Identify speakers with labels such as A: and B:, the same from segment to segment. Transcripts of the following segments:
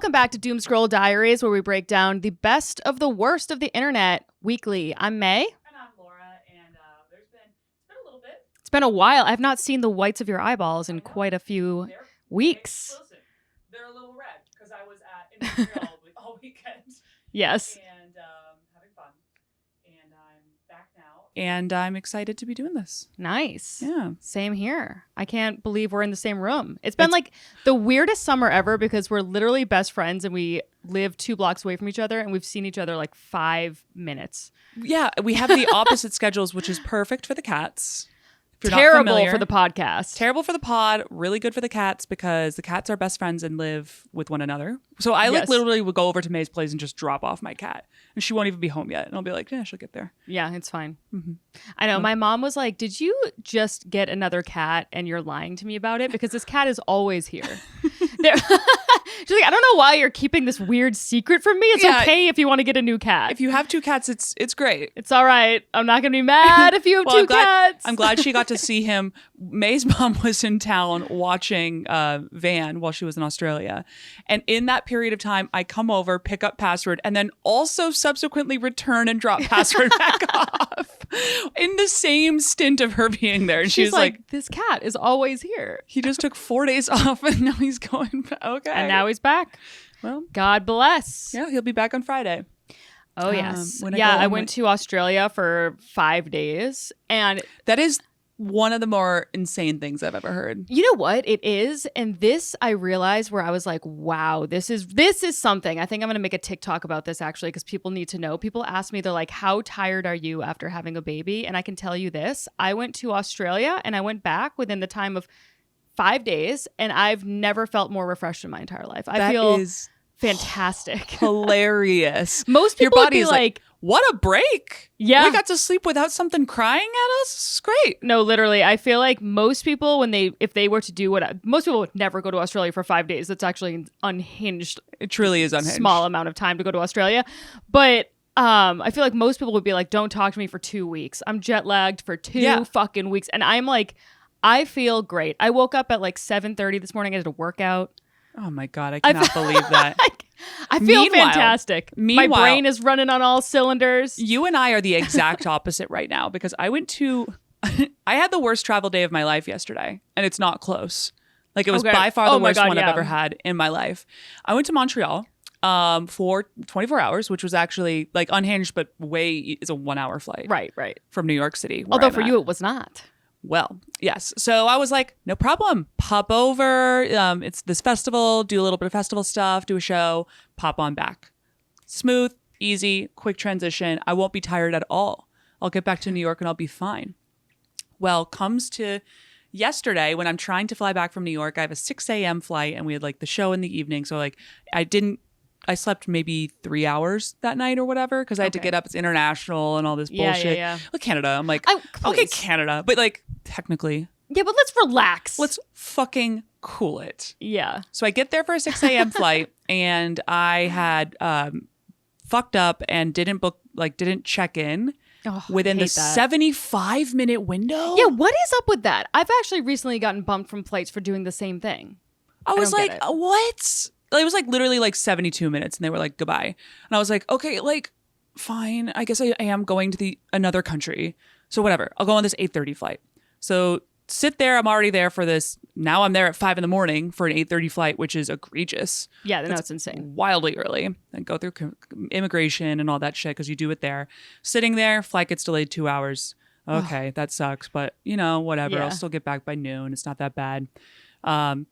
A: Welcome back to Doomscroll Diaries, where we break down the best of the worst of the internet weekly. I'm May.
B: And I'm Laura, and it's been a little bit.
A: It's been a while. I've not seen the whites of your eyeballs in quite a few weeks.
B: Listen, they're a little red because I was in Montreal all weekend.
A: Yes.
B: And having fun. And I'm back now. And I'm excited to be doing this.
A: Nice.
B: Yeah.
A: Same here. I can't believe we're in the same room. It's been like the weirdest summer ever because we're literally best friends and we live 2 blocks away from each other and we've seen each other like 5 minutes.
B: Yeah, we have the opposite schedules, which is perfect for the cats.
A: Terrible for the podcast.
B: Terrible for the pod. Really good for the cats because the cats are best friends and live with one another. So I literally would go over to May's place and just drop off my cat. And she won't even be home yet. And I'll be like, yeah, she'll get there.
A: Yeah, it's fine.
B: Mm-hmm.
A: I know. My mom was like, did you just get another cat and you're lying to me about it? Because this cat is always here. She's like, I don't know why you're keeping this weird secret from me. It's okay if you want to get a new cat.
B: If you have 2 cats, it's great.
A: It's all right. I'm not going to be mad if you have 2 cats.
B: I'm glad she got to see him. May's mom was in town watching Van while she was in Australia. And in that period of time, I come over, pick up password, and then also subsequently return and drop password back off in the same stint of her being there. And she's like,
A: this cat is always here.
B: He just took 4 days off and now he's going back. Okay.
A: And now he's back.
B: Well,
A: God bless.
B: Yeah, he'll be back on Friday.
A: Oh, yes. I went to Australia for 5 days. And
B: that is one of the more insane things I've ever heard.
A: You know what? It is. And this I realized where I was like, wow, this is something. I think I'm going to make a TikTok about this actually because people need to know. People ask me, they're like, how tired are you after having a baby? And I can tell you this. I went to Australia and I went back within the time of 5 days and I've never felt more refreshed in my entire life. I feel fantastic.
B: Hilarious.
A: Most people would be like,
B: what a break.
A: Yeah.
B: We got to sleep without something crying at us. This is great.
A: No, literally. I feel like most people, if they were to do most people would never go to Australia for 5 days. That's actually an unhinged.
B: It truly is unhinged.
A: Small amount of time to go to Australia. But I feel like most people would be like, don't talk to me for 2 weeks. I'm jet lagged for 2 fucking weeks. And I'm like, I feel great. I woke up at like 7:30 this morning. I did a workout.
B: Oh my God. I cannot believe that.
A: I feel fantastic. My brain is running on all cylinders.
B: You and I are the exact opposite right now because I had the worst travel day of my life yesterday and it's not close. Like it was by far the worst one I've ever had in my life. I went to Montreal for 24 hours, which was actually like unhinged, but is a 1-hour flight.
A: Right.
B: From New York City.
A: Although for you, it was not.
B: Well, yes. So I was like, no problem. Pop over. It's this festival, do a little bit of festival stuff, do a show, pop on back. Smooth, easy, quick transition. I won't be tired at all. I'll get back to New York and I'll be fine. Well, comes to yesterday when I'm trying to fly back from New York, I have a 6 a.m. flight and we had like the show in the evening. So like I slept maybe 3 hours that night or whatever because I had to get up. It's international and all this bullshit.
A: Yeah.
B: Look, Canada. I'm like, okay, Canada. But like technically.
A: Yeah, but let's relax.
B: Let's fucking cool it.
A: Yeah.
B: So I get there for a 6 a.m. flight and I had fucked up and didn't check in within the 75-minute window.
A: Yeah, what is up with that? I've actually recently gotten bumped from flights for doing the same thing.
B: I was like, what? It was like literally like 72 minutes and they were like, goodbye. And I was like, okay, like, fine. I guess I am going to another country. So whatever. I'll go on this 8:30 flight. So sit there. I'm already there for this. Now I'm there at 5 a.m. for an 8:30 flight, which is egregious.
A: Yeah, no, it's insane.
B: Wildly early. And go through immigration and all that shit because you do it there. Sitting there, flight gets delayed 2 hours. Okay, that sucks. But, whatever. Yeah. I'll still get back by noon. It's not that bad.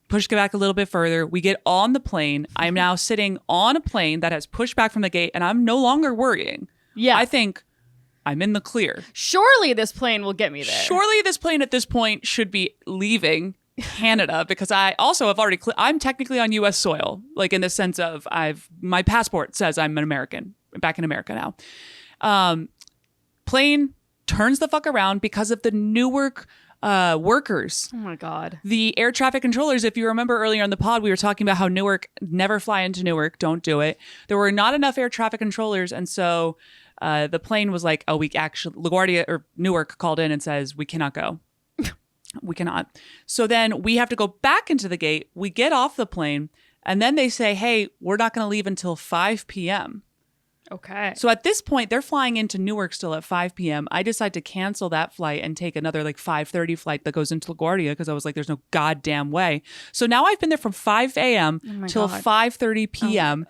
B: Push back a little bit further. We get on the plane. I'm now sitting on a plane that has pushed back from the gate and I'm no longer worrying.
A: Yeah.
B: I think I'm in the clear.
A: Surely this plane will get me there.
B: Surely this plane at this point should be leaving Canada because I also have already, I'm technically on US soil, like in the sense of my passport says I'm an American, back in America now. Plane turns the fuck around because of the Newark workers.
A: Oh my God.
B: The air traffic controllers, if you remember earlier in the pod, we were talking about how never fly into Newark. Don't do it. There were not enough air traffic controllers. And so the plane was like, LaGuardia or Newark called in and says, we cannot go. We cannot. So then we have to go back into the gate. We get off the plane. And then they say, hey, we're not going to leave until 5 p.m.
A: Okay.
B: So at this point, they're flying into Newark still at 5 p.m. I decide to cancel that flight and take another like 5:30 flight that goes into LaGuardia because I was like, there's no goddamn way. So now I've been there from 5 a.m. till 5:30 p.m.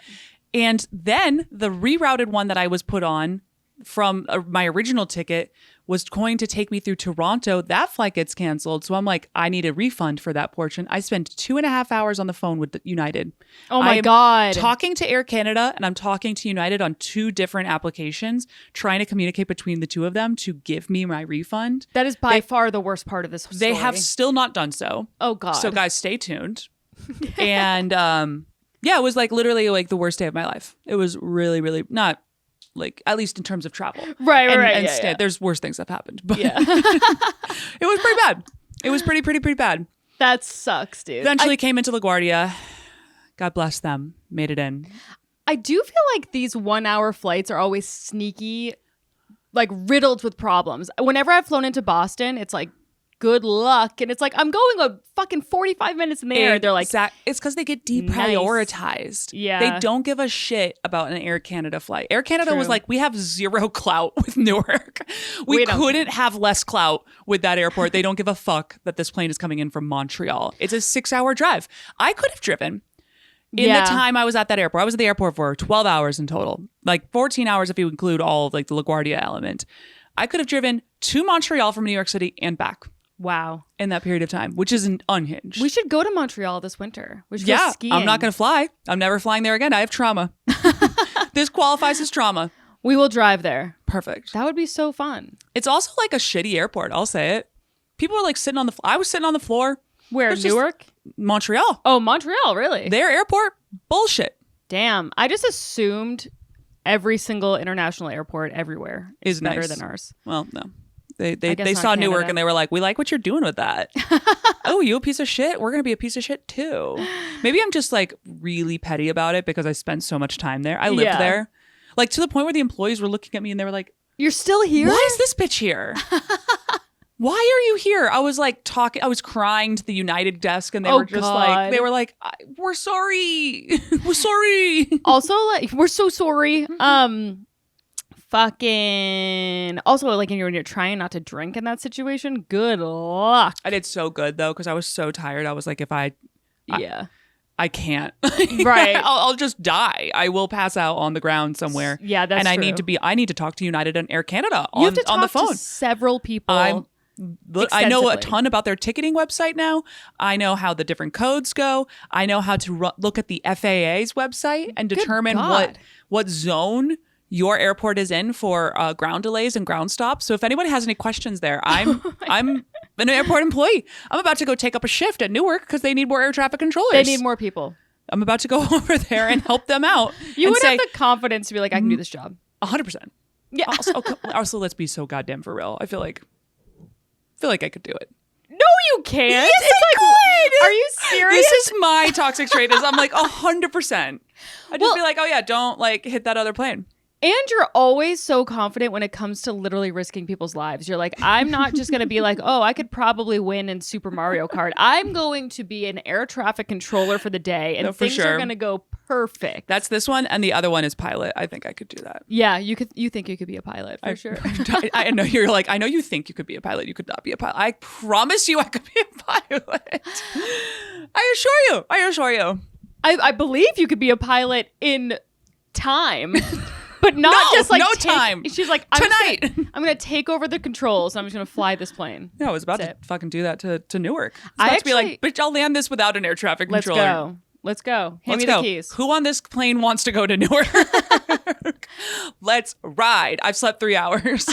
B: And then the rerouted one that I was put on from my original ticket was going to take me through Toronto. That flight gets canceled. So I'm like, I need a refund for that portion. I spent 2.5 hours on the phone with United.
A: Oh my God.
B: Talking to Air Canada and I'm talking to United on 2 different applications, trying to communicate between the 2 of them to give me my refund.
A: That is by far the worst part of this story.
B: They have still not done so.
A: Oh God.
B: So guys, stay tuned. And yeah, it was like literally like the worst day of my life. It was really, really not like, at least in terms of travel.
A: Right.
B: And there's worse things that have happened. But it was pretty bad. It was pretty bad.
A: That sucks, dude.
B: Eventually came into LaGuardia. God bless them. Made it in.
A: I do feel like these 1-hour flights are always sneaky, like riddled with problems. Whenever I've flown into Boston, it's like, good luck. And it's like, I'm going a fucking 45 minutes in the air. They're like,
B: it's because they get deprioritized.
A: Yeah.
B: They don't give a shit about an Air Canada flight. Air Canada
A: True.
B: was like, we have zero clout with Newark. We couldn't have less clout with that airport. They don't give a fuck that this plane is coming in from Montreal. It's a 6-hour drive. I could have driven in the time I was at that airport. I was at the airport for 12 hours in total, like 14 hours if you include all of like the LaGuardia element. I could have driven to Montreal from New York City and back.
A: Wow.
B: In that period of time, which is unhinged.
A: We should go to Montreal this winter. We should go skiing.
B: I'm not going to fly. I'm never flying there again. I have trauma. This qualifies as trauma.
A: We will drive there.
B: Perfect.
A: That would be so fun.
B: It's also like a shitty airport. I'll say it. People are like sitting on the I was sitting on the floor.
A: Where? Newark?
B: Montreal.
A: Oh, Montreal, really?
B: Their airport? Bullshit.
A: Damn. I just assumed every single international airport everywhere is better
B: nice.
A: than ours.
B: Well, no. They saw Newark and they were like, we like what you're doing with that. Oh, you a piece of shit? We're going to be a piece of shit too. Maybe I'm just like really petty about it because I spent so much time there. I lived there. Like to the point where the employees were looking at me and they were like,
A: you're still here?
B: Why is this bitch here? Why are you here? I was like I was crying to the United desk and they were just like, we're sorry. We're sorry.
A: Also, like, we're so sorry. Fucking also like when you're trying not to drink in that situation, good luck.
B: I did so good though because I was so tired. I was like, if I can't,
A: right?
B: I'll just die. I will pass out on the ground somewhere.
A: Yeah, that's
B: and
A: true.
B: I need to talk to United and Air Canada
A: you have to
B: on the phone.
A: To several people.
B: I know a ton about their ticketing website now. I know how the different codes go. I know how to look at the FAA's website and determine what zone your airport is in for ground delays and ground stops. So if anyone has any questions there, I'm an airport employee. I'm about to go take up a shift at Newark because they need more air traffic controllers.
A: They need more people.
B: I'm about to go over there and help them out.
A: You would have the confidence to be like, I can do this job.
B: 100%.
A: Yeah.
B: Also, let's be so goddamn for real. I feel like I could do it.
A: No, you can't.
B: Yes, I could.
A: Are you serious?
B: This is my toxic trait. Is I'm like 100%. I just be like, oh yeah, don't like hit that other plane.
A: And you're always so confident when it comes to literally risking people's lives. You're like, I'm not just going to be like, oh, I could probably win in Super Mario Kart. I'm going to be an air traffic controller for the day, and things are going to go perfect.
B: That's this one, and the other one is pilot. I think I could do that.
A: Yeah, you think you could be a pilot for sure.
B: I know you're like, I know you think you could be a pilot. You could not be a pilot. I promise you I could be a pilot. I assure you.
A: I believe you could be a pilot in time. But not just like
B: time.
A: She's like,
B: tonight.
A: I'm going to take over the controls. I'm just going to fly this plane.
B: No, I was about to fucking do that to Newark. I was about to be like, bitch, I'll land this without an air traffic controller.
A: Let's go. Hand me the keys.
B: Who on this plane wants to go to Newark? Let's ride. I've slept 3 hours.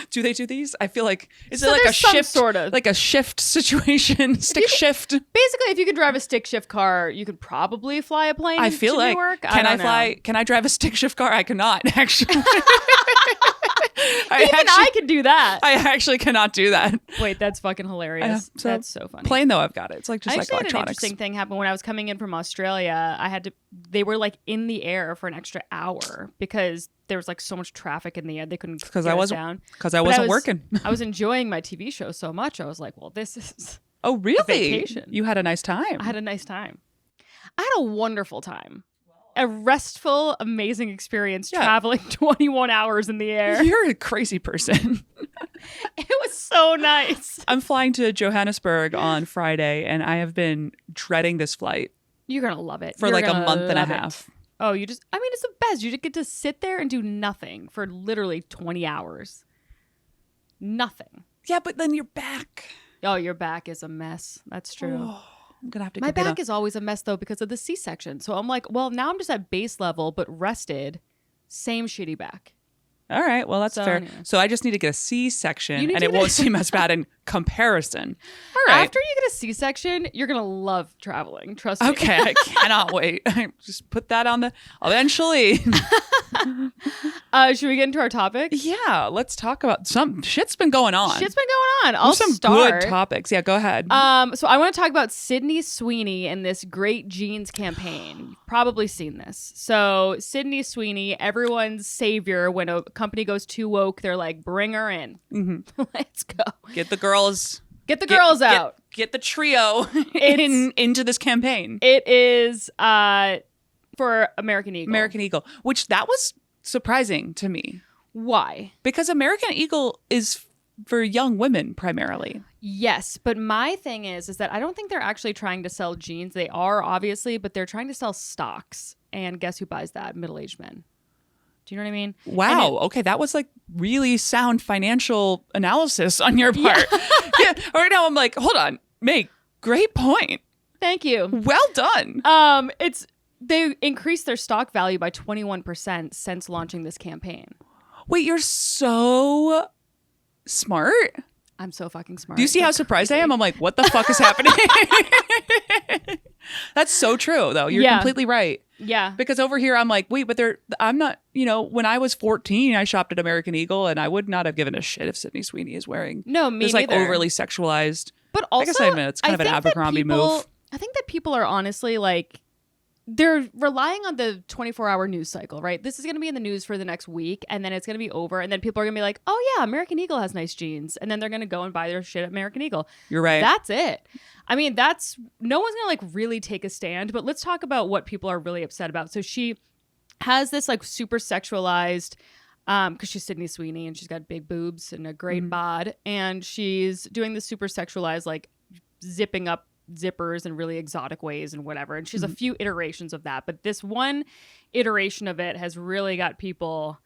B: Do they do these? I feel like is it like a shift,
A: sort of
B: like a shift situation, stick shift?
A: Basically, if you can drive a stick shift car, you could probably fly a plane.
B: I feel like
A: Newark.
B: Can I fly? Can I drive a stick shift car? I cannot actually.
A: I can do that.
B: I actually cannot do that.
A: Wait, that's fucking hilarious. That's so funny.
B: Plane though, I've got it. It's like just like electronics.
A: Had an interesting thing happen when I was coming in from Australia. They were like in the air for an extra hour because there was like so much traffic in the air. They couldn't get us down.
B: Because I wasn't working.
A: I was enjoying my TV show so much. I was like, well, this is
B: really?
A: a vacation.
B: You had a nice time.
A: I had a nice time. I had a wonderful time. A restful, amazing experience
B: Yeah.
A: traveling 21 hours in the air.
B: You're a crazy person.
A: It was so nice.
B: I'm flying to Johannesburg on Friday, and I have been dreading this flight
A: You're going to love it.
B: for
A: You're
B: like a
A: gonna
B: month and a
A: love it.
B: half.
A: Oh, it's the best. You just get to sit there and do nothing for literally 20 hours. Nothing.
B: Yeah, but then you're back.
A: Oh, your back is a mess. That's true.
B: Oh, I'm going to have to
A: My
B: go get
A: back is always a mess, though, because of the C-section. So I'm like, well, now I'm just at base level, but rested. Same shitty back.
B: All right. Well, that's
A: So,
B: fair.
A: anyway.
B: So I just need to get a C-section,
A: You need
B: and
A: to
B: it
A: get
B: won't seem as bad in comparison. All right.
A: After you get a C-section, you're going to love traveling. Trust me.
B: Okay. I cannot wait. Just put that on the eventually.
A: Should we get into our topic?
B: Yeah. Let's talk about some shit's been going on.
A: Shit's been going on. I'll
B: There's some
A: start.
B: good topics. Yeah. Go ahead.
A: So I want to talk about Sydney Sweeney and this Great Jeans campaign. You've probably seen this. So Sydney Sweeney, everyone's savior. When a company goes too woke, they're like, bring her in.
B: Mm-hmm.
A: Let's go.
B: Get the girls.
A: Get the girls out.
B: Get the trio into this campaign.
A: It is for American Eagle.
B: American Eagle, which that was surprising to me
A: Why?
B: because American Eagle is for young women primarily.
A: Yes, but my thing is that I don't think they're actually trying to sell jeans. They are, obviously, but they're trying to sell stocks. And guess who buys that? Middle-aged men. Do you know what I mean?
B: Wow. Okay. That was like really sound financial analysis on your part. Yeah. Right now I'm like, hold on. Meg, great point.
A: Thank you.
B: Well done.
A: They increased their stock value by 21% since launching this campaign.
B: Wait, you're so smart.
A: I'm so fucking smart.
B: Do you see how surprised I am? I'm like, what the fuck is happening? That's so true, though. You're completely right.
A: Yeah.
B: Because over here, I'm like, wait, but I'm not, when I was 14, I shopped at American Eagle, and I would not have given a shit if Sydney Sweeney is wearing this like
A: neither.
B: overly sexualized.
A: But also,
B: I guess I admit it's kind of an
A: think that
B: Abercrombie move.
A: I think that people are honestly like, they're relying on the 24-hour news cycle, right? This is going to be in the news for the next week, and then it's going to be over, and then people are going to be like, oh yeah, American Eagle has nice jeans, and then they're going to go and buy their shit at American Eagle.
B: You're right.
A: That's it. I mean, no one's going to like really take a stand, but let's talk about what people are really upset about. So she has this like super sexualized, because she's Sydney Sweeney, and she's got big boobs and a great bod, and she's doing this super sexualized, like zipping up zippers in really exotic ways and whatever. And she's a few iterations of that. But this one iteration of it has really got people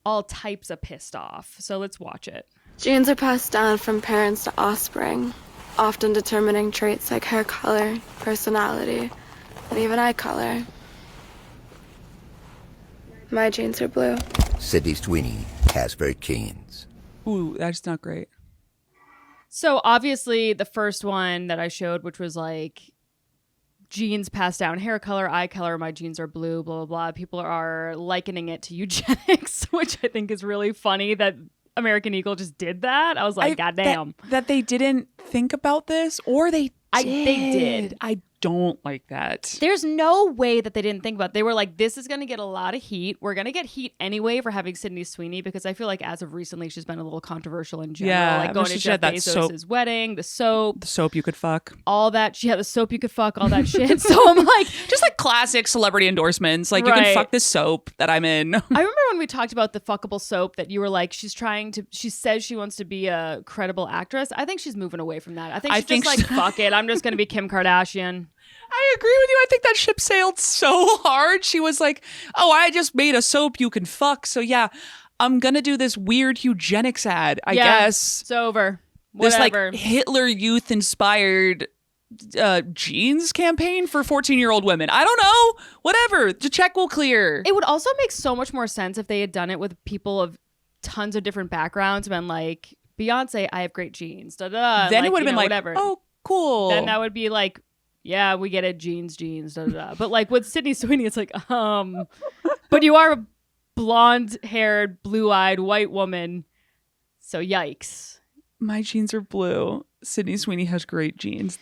A: all types of pissed off. So let's watch it.
C: Genes are passed down from parents to offspring, often determining traits like hair color, personality, and even eye color. My genes are blue.
D: Sydney Sweeney has very genes.
B: Ooh, that's not great.
A: So obviously the first one that I showed, which was like genes passed down, hair color, eye color, my genes are blue, blah, blah, blah. People are likening it to eugenics, which I think is really funny that American Eagle just did that. I was like, goddamn.
B: That they didn't think about this, or they did.
A: They did.
B: I don't like that.
A: There's no way that they didn't think about it. They were like, this is going to get a lot of heat. We're going to get heat anyway for having Sydney Sweeney, because I feel like as of recently, she's been a little controversial in general.
B: Yeah,
A: like going to Jeff Bezos' wedding, the soap.
B: The soap you could fuck.
A: All that. She had the soap you could fuck, all that shit. So I'm like...
B: Just like classic celebrity endorsements. Like, you can fuck this soap that I'm in.
A: I remember when we talked about the fuckable soap that you were like, she says she wants to be a credible actress. I think she's moving away from that. I think she's just like, fuck it. I'm just going to be Kim Kardashian.
B: I agree with you. I think that ship sailed so hard. She was like, oh, I just made a soap you can fuck. So yeah, I'm going to do this weird eugenics ad, I guess.
A: It's over. Whatever.
B: This like Hitler youth inspired jeans campaign for 14-year-old women. I don't know. Whatever. The check will clear.
A: It would also make so much more sense if they had done it with people of tons of different backgrounds, been like, Beyonce, I have great genes. Da, da, da.
B: Then
A: like,
B: it would have been like,
A: whatever.
B: Oh, cool.
A: Then that would be like, yeah, we get it. Jeans, da, da, da. But like with Sydney Sweeney, it's like, but you are a blonde-haired, blue-eyed white woman. So yikes.
B: My jeans are blue. Sydney Sweeney has great jeans.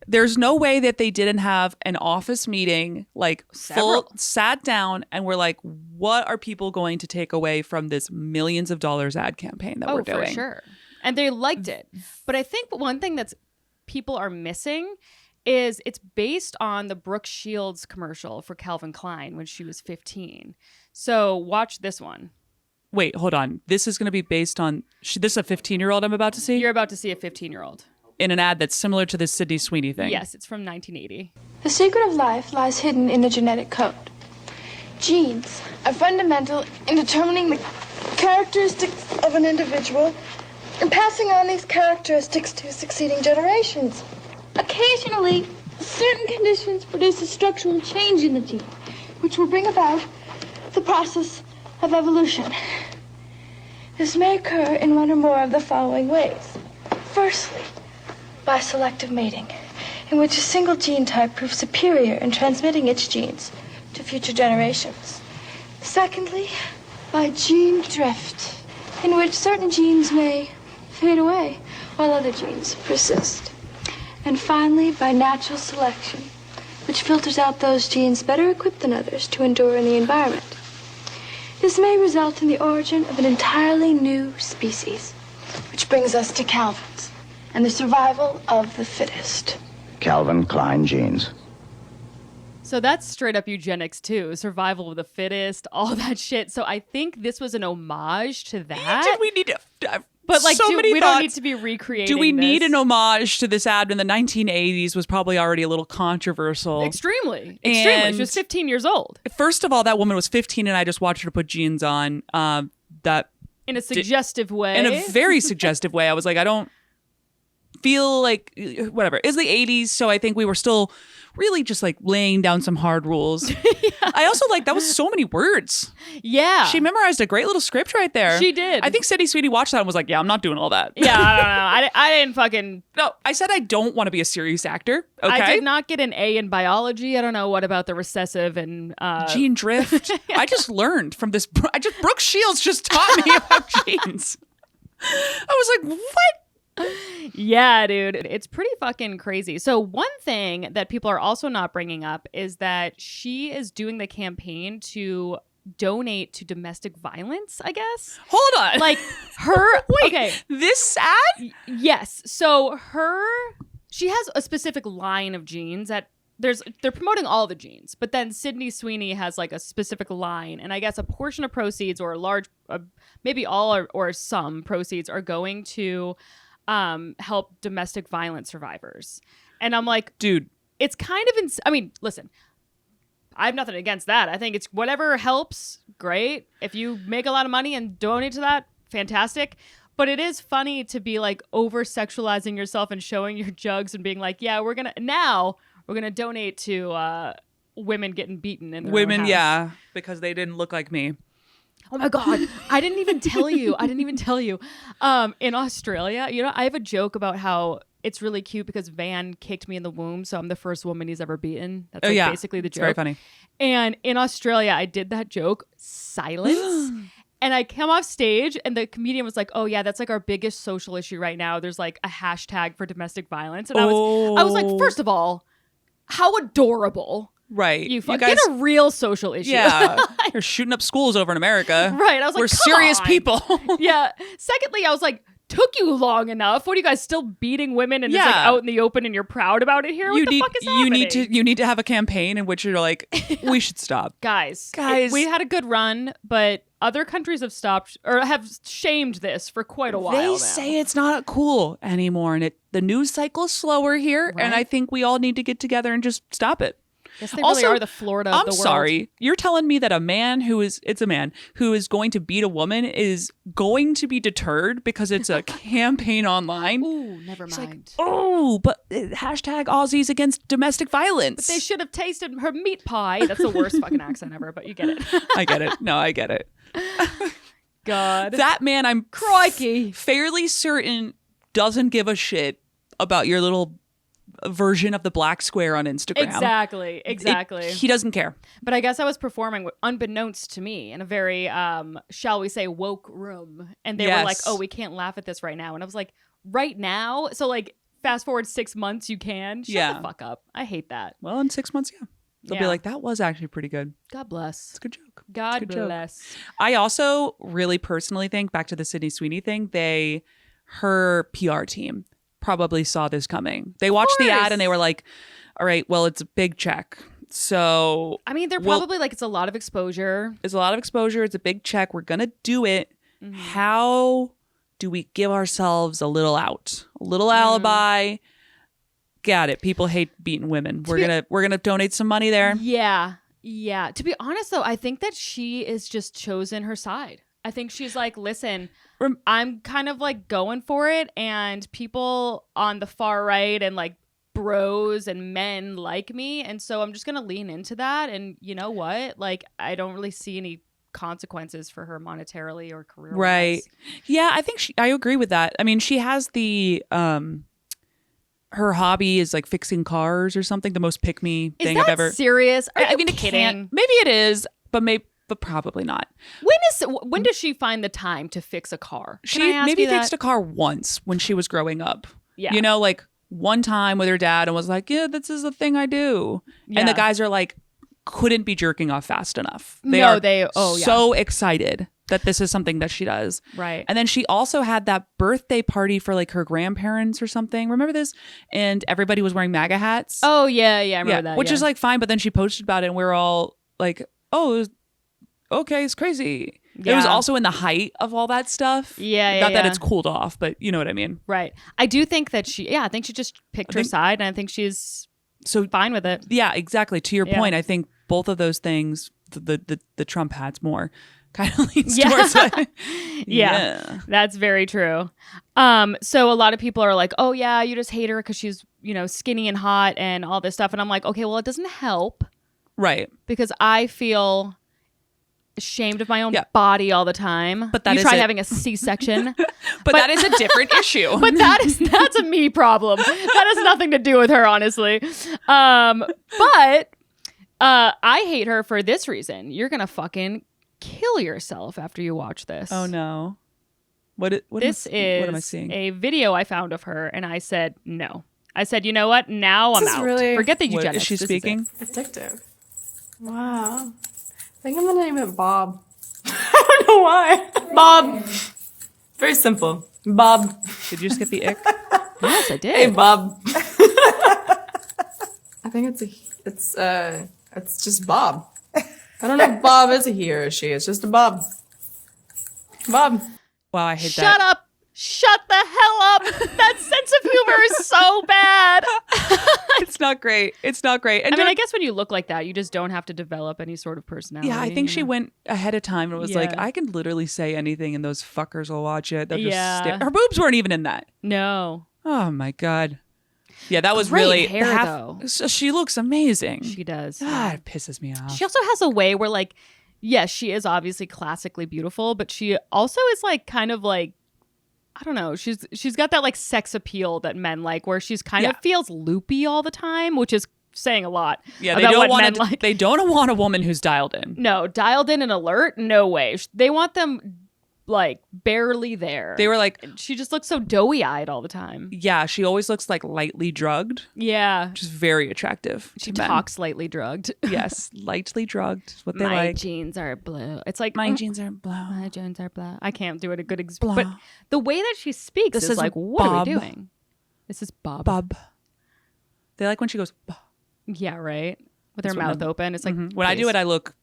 B: There's no way that they didn't have an office meeting, like sat down and were like, what are people going to take away from this millions of dollars ad campaign that we're doing?
A: For sure. And they liked it. But I think one thing that's people are missing is it's based on the Brooke Shields commercial for Calvin Klein when she was 15. So watch this one.
B: Wait, hold on. This is going to be based on... This is a 15-year-old I'm about to see?
A: You're about to see a 15-year-old.
B: In an ad that's similar to this Sydney Sweeney thing.
A: Yes, it's from 1980.
E: The secret of life lies hidden in the genetic code. Genes are fundamental in determining the characteristics of an individual and passing on these characteristics to succeeding generations. Occasionally, certain conditions produce a structural change in the gene, which will bring about the process of evolution. This may occur in one or more of the following ways. Firstly, by selective mating, in which a single gene type proves superior in transmitting its genes to future generations. Secondly, by gene drift, in which certain genes may fade away while other genes persist. And finally, by natural selection, which filters out those genes better equipped than others to endure in the environment. This may result in the origin of an entirely new species, which brings us to Calvin's and the survival of the fittest.
F: Calvin Klein jeans.
A: So that's straight up eugenics too. Survival of the fittest, all that shit. So I think this was an homage to that.
B: Did we need to...
A: But like,
B: so many
A: we
B: thoughts.
A: don't need to be recreating
B: Do we need
A: this.
B: an homage to this ad in the 1980s was probably already a little controversial.
A: Extremely.
B: And
A: She was 15 years old.
B: First of all, that woman was 15 and I just watched her put jeans on. That
A: In a suggestive way.
B: in a very suggestive way. I was like, I don't feel like, whatever. It's the 80s, so I think we were still really just like laying down some hard rules. I also like, that was so many words.
A: Yeah.
B: She memorized a great little script right there.
A: She did.
B: I think Sydney Sweeney watched that and was like, yeah, I'm not doing all that.
A: Yeah, I don't know. I didn't fucking...
B: No, I said I don't want to be a serious actor. Okay.
A: I did not get an A in biology. I don't know what about the recessive and...
B: Gene drift. I just learned from this. Brooke Shields just taught me about genes. I was like, what?
A: Yeah, dude. It's pretty fucking crazy. So one thing that people are also not bringing up is that she is doing the campaign to donate to domestic violence, I guess.
B: Hold on.
A: Like her...
B: Wait,
A: okay.
B: this ad?
A: Yes. So she has a specific line of jeans that they're promoting all the jeans, but then Sydney Sweeney has like a specific line, and I guess a portion of proceeds or a large, maybe all or some proceeds are going to help domestic violence survivors. And I'm like,
B: dude,
A: it's kind of I mean, listen, I have nothing against that. I think it's whatever helps, great. If you make a lot of money and donate to that, fantastic. But it is funny to be like over sexualizing yourself and showing your jugs and being like, yeah, we're gonna donate to women getting beaten in their own house.
B: Yeah, because they didn't look like me.
A: Oh my God. I didn't even tell you. In Australia, I have a joke about how it's really cute because Van kicked me in the womb, so I'm the first woman he's ever beaten. That's basically the joke.
B: Very funny.
A: And in Australia, I did that joke, silence. And I came off stage and the comedian was like, oh yeah, that's like our biggest social issue right now. There's like a hashtag for domestic violence. And I was like, first of all, how adorable.
B: Right.
A: You
B: guys,
A: get a real social issue.
B: Yeah. You're shooting up schools over in America.
A: Right. I was like,
B: we're
A: come
B: serious
A: on.
B: people.
A: Yeah. Secondly, I was like, took you long enough. What are you guys still beating women and it's like out in the open and you're proud about it here? What the fuck is happening?
B: You need to have a campaign in which you're like, we should stop.
A: Guys,
B: we
A: had a good run, but other countries have stopped or have shamed this for quite a while
B: They
A: now.
B: say it's not cool anymore, and the news cycle's slower here,
A: Right.
B: and I think we all need to get together and just stop it.
A: Yes, they
B: Also,
A: really are the Florida of the world.
B: I'm sorry. You're telling me that a man who is going to beat a woman is going to be deterred because it's a campaign online?
A: Ooh, never mind.
B: But hashtag Aussies against domestic violence.
A: But they should have tasted her meat pie. That's the worst fucking accent ever, but you get it.
B: I get it. No, I get it.
A: God.
B: That man, I'm
A: crikey,
B: fairly certain doesn't give a shit about your little version of the black square on Instagram.
A: Exactly.
B: He doesn't care.
A: But I guess I was performing unbeknownst to me in a very, shall we say, woke room. And they were like, oh, we can't laugh at this right now. And I was like, right now? So like fast forward 6 months, you can? Shut the fuck up. I hate that.
B: Well, in 6 months, yeah. They'll be like, that was actually pretty good.
A: God bless.
B: It's a good joke.
A: God bless.
B: I also really personally think, back to the Sydney Sweeney thing, her PR team probably saw this coming. They watched the ad and they were like, all right, well, it's a big check. So
A: I mean, they're probably like, it's a lot of exposure.
B: It's a lot of exposure. It's a big check. We're going to do it. How do we give ourselves a little out? A little alibi. Got it. People hate beating women. We're gonna donate some money there.
A: Yeah. Yeah. To be honest, though, I think that she is just chosen her side. I think she's like, listen, I'm kind of like going for it. And people on the far right and like bros and men like me. And so I'm just going to lean into that. And you know what? Like, I don't really see any consequences for her monetarily or career.
B: Right. Yeah, I think I agree with that. I mean, she has the her hobby is like fixing cars or something. The most pick me thing I've ever.
A: Serious?
B: I mean, it can't. Maybe it is, but probably not.
A: When does she find the time to fix a car?
B: She maybe fixed a car once when she was growing up. Yeah. You know, like one time with her dad and was like, yeah, this is the thing I do. Yeah. And the guys are like, couldn't be jerking off fast enough. They are so excited that this is something that she does.
A: Right.
B: And then she also had that birthday party for like her grandparents or something. Remember this? And everybody was wearing MAGA hats.
A: Oh, yeah. I remember that.
B: Which is like fine. But then she posted about it and we were all like, oh, okay, it's crazy. Yeah. It was also in the height of all that stuff. Not that it's cooled off, but you know what I mean.
A: Right. I do think that I think she just picked her side, and I think she's so fine with it.
B: Yeah, exactly. To your point, I think both of those things, the Trump hats more, kind of leans towards it.
A: Yeah, that's very true. So a lot of people are like, oh yeah, you just hate her because she's, skinny and hot and all this stuff. And I'm like, okay, well, it doesn't help.
B: Right.
A: Because I feel ashamed of my own body all the time. But you try having a C-section.
B: but that is a different issue.
A: But that's a me problem. That has nothing to do with her, honestly. But I hate her for this reason. You're gonna fucking kill yourself after you watch this.
B: Oh no. What am I seeing?
A: A video I found of her, and I said no. I said, you know what? Now I'm out.
G: Really...
A: Forget the eugenics.
B: Is she speaking?
G: Addictive. Wow. I think I'm gonna name it Bob. I don't know why. Bob. Very simple. Bob.
B: Did you just get the ick?
A: Yes, I did.
G: Hey, Bob. I think it's just Bob. I don't know if Bob is a he or a she. It's just a Bob. Bob.
B: Wow, I hate that.
A: Shut up. Shut the hell up. That sense of humor is so bad.
B: It's not great. It's not great. And
A: I guess when you look like that, you just don't have to develop any sort of personality.
B: Yeah, I think she went ahead of time and was like, I can literally say anything and those fuckers will watch it. They'll just her boobs weren't even in that.
A: No.
B: Oh my God. Yeah, that was
A: great
B: really
A: hair, though.
B: She looks amazing.
A: She does.
B: Ah, it pisses me off.
A: She also has a way where, like, yes, she is obviously classically beautiful, but she also is like kind of like, I don't know. She's got that like sex appeal that men like, where she's kind of feels loopy all the time, which is saying a lot.
B: Yeah, they don't want like. They don't want a woman who's dialed in.
A: No, dialed in and alert. No way. They want them like barely there.
B: They were like,
A: she just looks so doughy-eyed all the time.
B: Yeah, she always looks like lightly drugged.
A: Yeah,
B: which is very attractive.
A: She talks lightly drugged.
B: Yes, lightly drugged is what they
A: my
B: like.
A: My jeans are blue. It's like
B: my jeans are blue.
A: My jeans are blue. I can't do it a good but the way that she speaks is like, what
B: Bob.
A: are we doing? This is Bob.
B: Bob. They like when she goes. Bob.
A: Yeah, right. With her mouth open. It's like
B: when I do it, I look.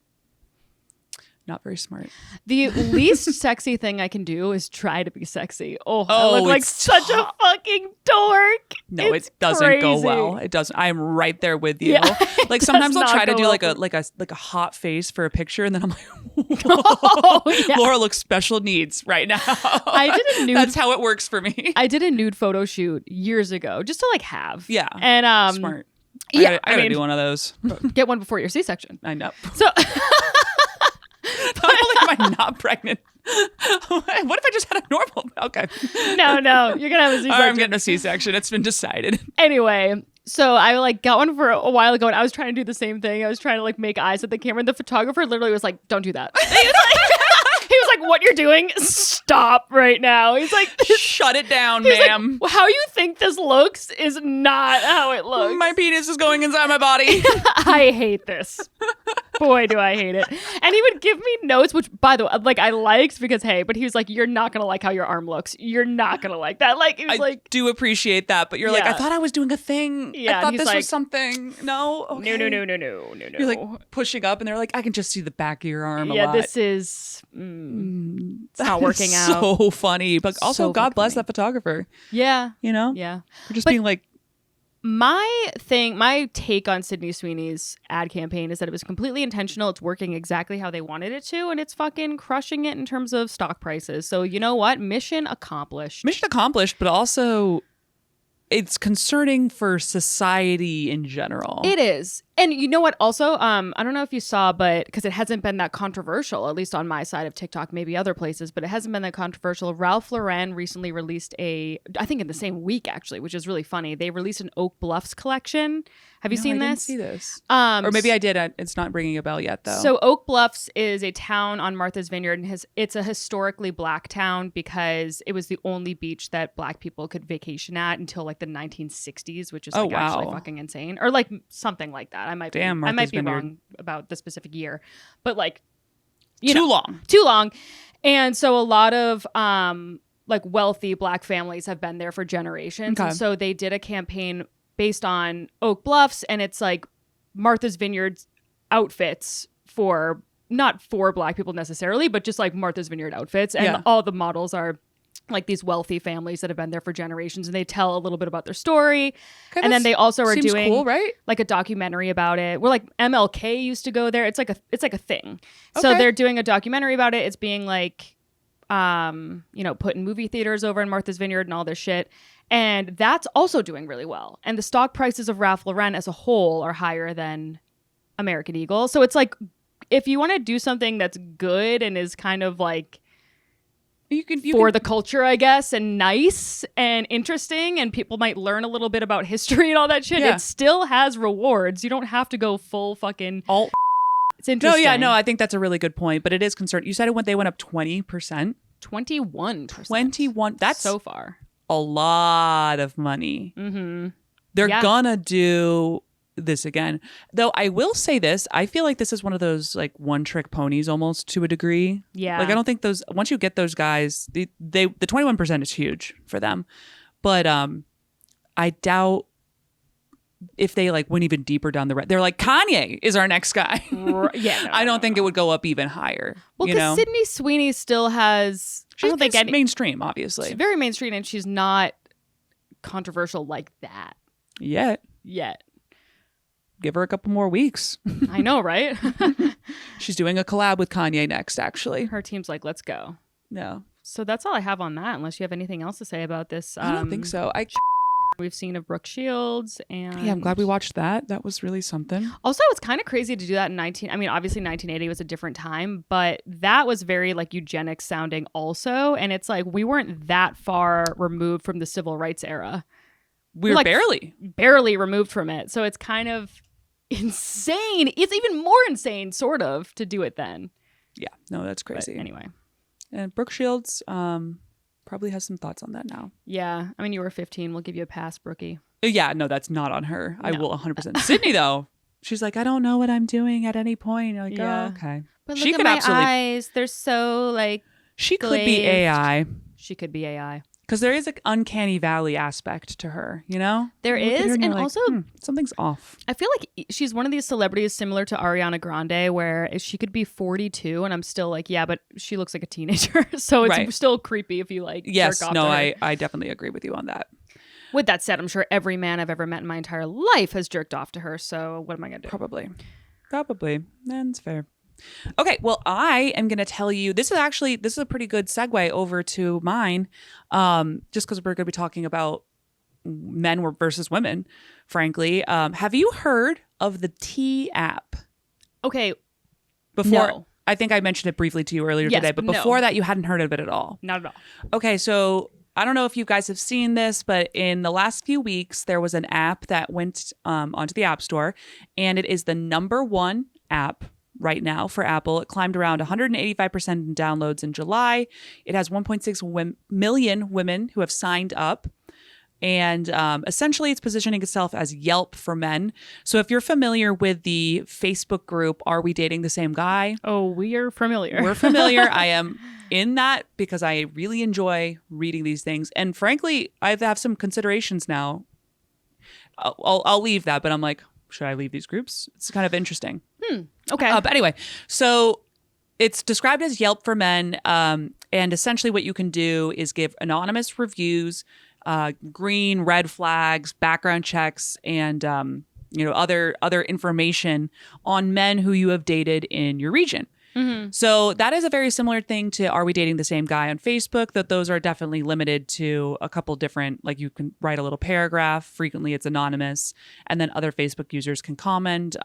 B: Not very smart.
A: The least sexy thing I can do is try to be sexy. I look like such a fucking dork.
B: No, it doesn't go well. It doesn't. I'm right there with you. Yeah, like sometimes I'll try to do like a hot face for a picture, and then I'm like, Laura looks special needs right now.
A: I did a nude.
B: That's how it works for me.
A: I did a nude photo shoot years ago, just to like have.
B: Yeah,
A: and
B: smart. Yeah, I gotta do one of those.
A: Get one before your C-section.
B: I know.
A: So.
B: Not only am I not pregnant, what if I just had a normal? Okay.
A: No, you're gonna have a C-section.
B: All right, I'm getting a C-section. It's been decided.
A: Anyway, so I like got one for a while ago, and I was trying to do the same thing. I was trying to like make eyes at the camera, and the photographer literally was like, "Don't do that." He was like, "What you're doing? Stop right now." He's like,
B: "Shut it down, ma'am.
A: Like, how you think this looks is not how it looks.
B: My penis is going inside my body.
A: I hate this." Boy, do I hate it. And he would give me notes, which, by the way, like I liked because, hey, but he was like, you're not going to like how your arm looks. You're not going to like that. Like, it was
B: I do appreciate that, but you're like, I thought I was doing a thing.
A: Yeah,
B: I thought
A: he's
B: this
A: like,
B: was something. No, okay.
A: No.
B: You're like pushing up, and they're like, I can just see the back of your arm a lot.
A: Yeah, this is, it's not working out.
B: So funny, but also,
A: So
B: God bless
A: funny.
B: that photographer.
A: Yeah.
B: You know?
A: Yeah.
B: For just
A: But-
B: being like,
A: My take on Sydney Sweeney's ad campaign is that it was completely intentional. It's working exactly how they wanted it to, and it's fucking crushing it in terms of stock prices. So you know what? Mission accomplished.
B: mission accomplished, but also it's concerning for society in general.
A: It is. And you know what? Also, I don't know if you saw, but because it hasn't been that controversial, at least on my side of TikTok, maybe other places, but it hasn't been that controversial. Ralph Lauren recently released I think in the same week, actually, which is really funny. They released an Oak Bluffs collection. Have you seen
B: I
A: this?
B: didn't see this. Or maybe I did. It's not ringing a bell yet, though.
A: So Oak Bluffs is a town on Martha's Vineyard, and it's a historically black town because it was the only beach that black people could vacation at until like the 1960s, which is like actually fucking insane, or like something like that. I might be wrong about the specific year, but like too long. And so a lot of like wealthy black families have been there for generations.
B: Okay.
A: And so they did a campaign based on Oak Bluffs, and it's like Martha's Vineyard outfits for not for black people necessarily, but just like Martha's Vineyard outfits. And all the models are like these wealthy families that have been there for generations, and they tell a little bit about their story.
B: Okay,
A: and then they also are doing
B: cool, right?
A: like a documentary about it. Where like MLK used to go there. It's like a thing. So they're doing a documentary about it. It's being like put in movie theaters over in Martha's Vineyard and all this shit. And that's also doing really well. And the stock prices of Ralph Lauren as a whole are higher than American Eagle. So it's like, if you want to do something that's good and is kind of like you can the culture, I guess, and nice and interesting, and people might learn a little bit about history and all that shit, it still has rewards. You don't have to go full fucking alt. It's interesting.
B: I think that's a really good point, but it is concerned. You said they went up 20%?
A: 21%.
B: 21. That's
A: so far
B: a lot of money.
A: Mm-hmm.
B: They're gonna do this again. Though I will say this, I feel like this is one of those like one-trick ponies almost to a degree.
A: Yeah.
B: Like I don't think once you get those guys, the 21% is huge for them. But I doubt if they like went even deeper down the road. They're like, Kanye is our next guy. I don't think it would go up even higher.
A: Well, because Sydney Sweeney still has
B: she's mainstream, obviously.
A: She's very mainstream, and she's not controversial like that.
B: Yet. Give her a couple more weeks.
A: I know, right?
B: She's doing a collab with Kanye next, actually.
A: Her team's like, let's go.
B: Yeah.
A: So that's all I have on that, unless you have anything else to say about this.
B: I don't think so.
A: We've seen of Brooke Shields, and
B: yeah, I'm glad we watched that. That was really something.
A: Also, it's kind of crazy to do that in obviously 1980 was a different time, but that was very like eugenics sounding also. And it's like, we weren't that far removed from the civil rights era.
B: We're like
A: barely removed from it. So it's kind of insane. It's even more insane, sort of, to do it then.
B: Yeah, no, that's crazy.
A: But anyway.
B: And Brooke Shields probably has some thoughts on that now.
A: Yeah. I mean, you were 15. We'll give you a pass, Brookie.
B: Yeah, no, that's not on her. No. I will 100%. Sydney, though, she's like, I don't know what I'm doing at any point. You're like, oh, okay.
A: But look at my eyes. They're so like
B: She could be AI.
A: She could be AI.
B: Because there is an uncanny valley aspect to her, you know?
A: There is, and
B: like,
A: also
B: something's off.
A: I feel like she's one of these celebrities similar to Ariana Grande, where she could be 42, and I'm still like, yeah, but she looks like a teenager, so it's still creepy if you like.
B: Yes,
A: jerk off
B: no,
A: to her.
B: I definitely agree with you on that.
A: With that said, I'm sure every man I've ever met in my entire life has jerked off to her. So what am I gonna do?
B: Probably, that's fair. Okay, well, I am going to tell you, this is a pretty good segue over to mine, just because we're going to be talking about men versus women, frankly. Have you heard of the T app?
A: Okay.
B: Before,
A: no.
B: I think I mentioned it briefly to you earlier today, but before that, you hadn't heard of it at all.
A: Not at all.
B: Okay, so I don't know if you guys have seen this, but in the last few weeks, there was an app that went onto the App Store, and it is the #1 app right now for Apple. It climbed around 185% in downloads in July. It has 1.6 million women who have signed up. And essentially, it's positioning itself as Yelp for men. So if you're familiar with the Facebook group, Are We Dating the Same Guy?
A: Oh, we are familiar.
B: We're familiar. I am in that because I really enjoy reading these things. And frankly, I have some considerations now. I'll leave that, but I'm like, should I leave these groups? It's kind of interesting.
A: Okay.
B: But anyway, so it's described as Yelp for men. And essentially what you can do is give anonymous reviews, green, red flags, background checks, and other information on men who you have dated in your region. So that is a very similar thing to Are We Dating the Same Guy on Facebook, that those are definitely limited to a couple different, like you can write a little paragraph. Frequently it's anonymous, and then other Facebook users can comment.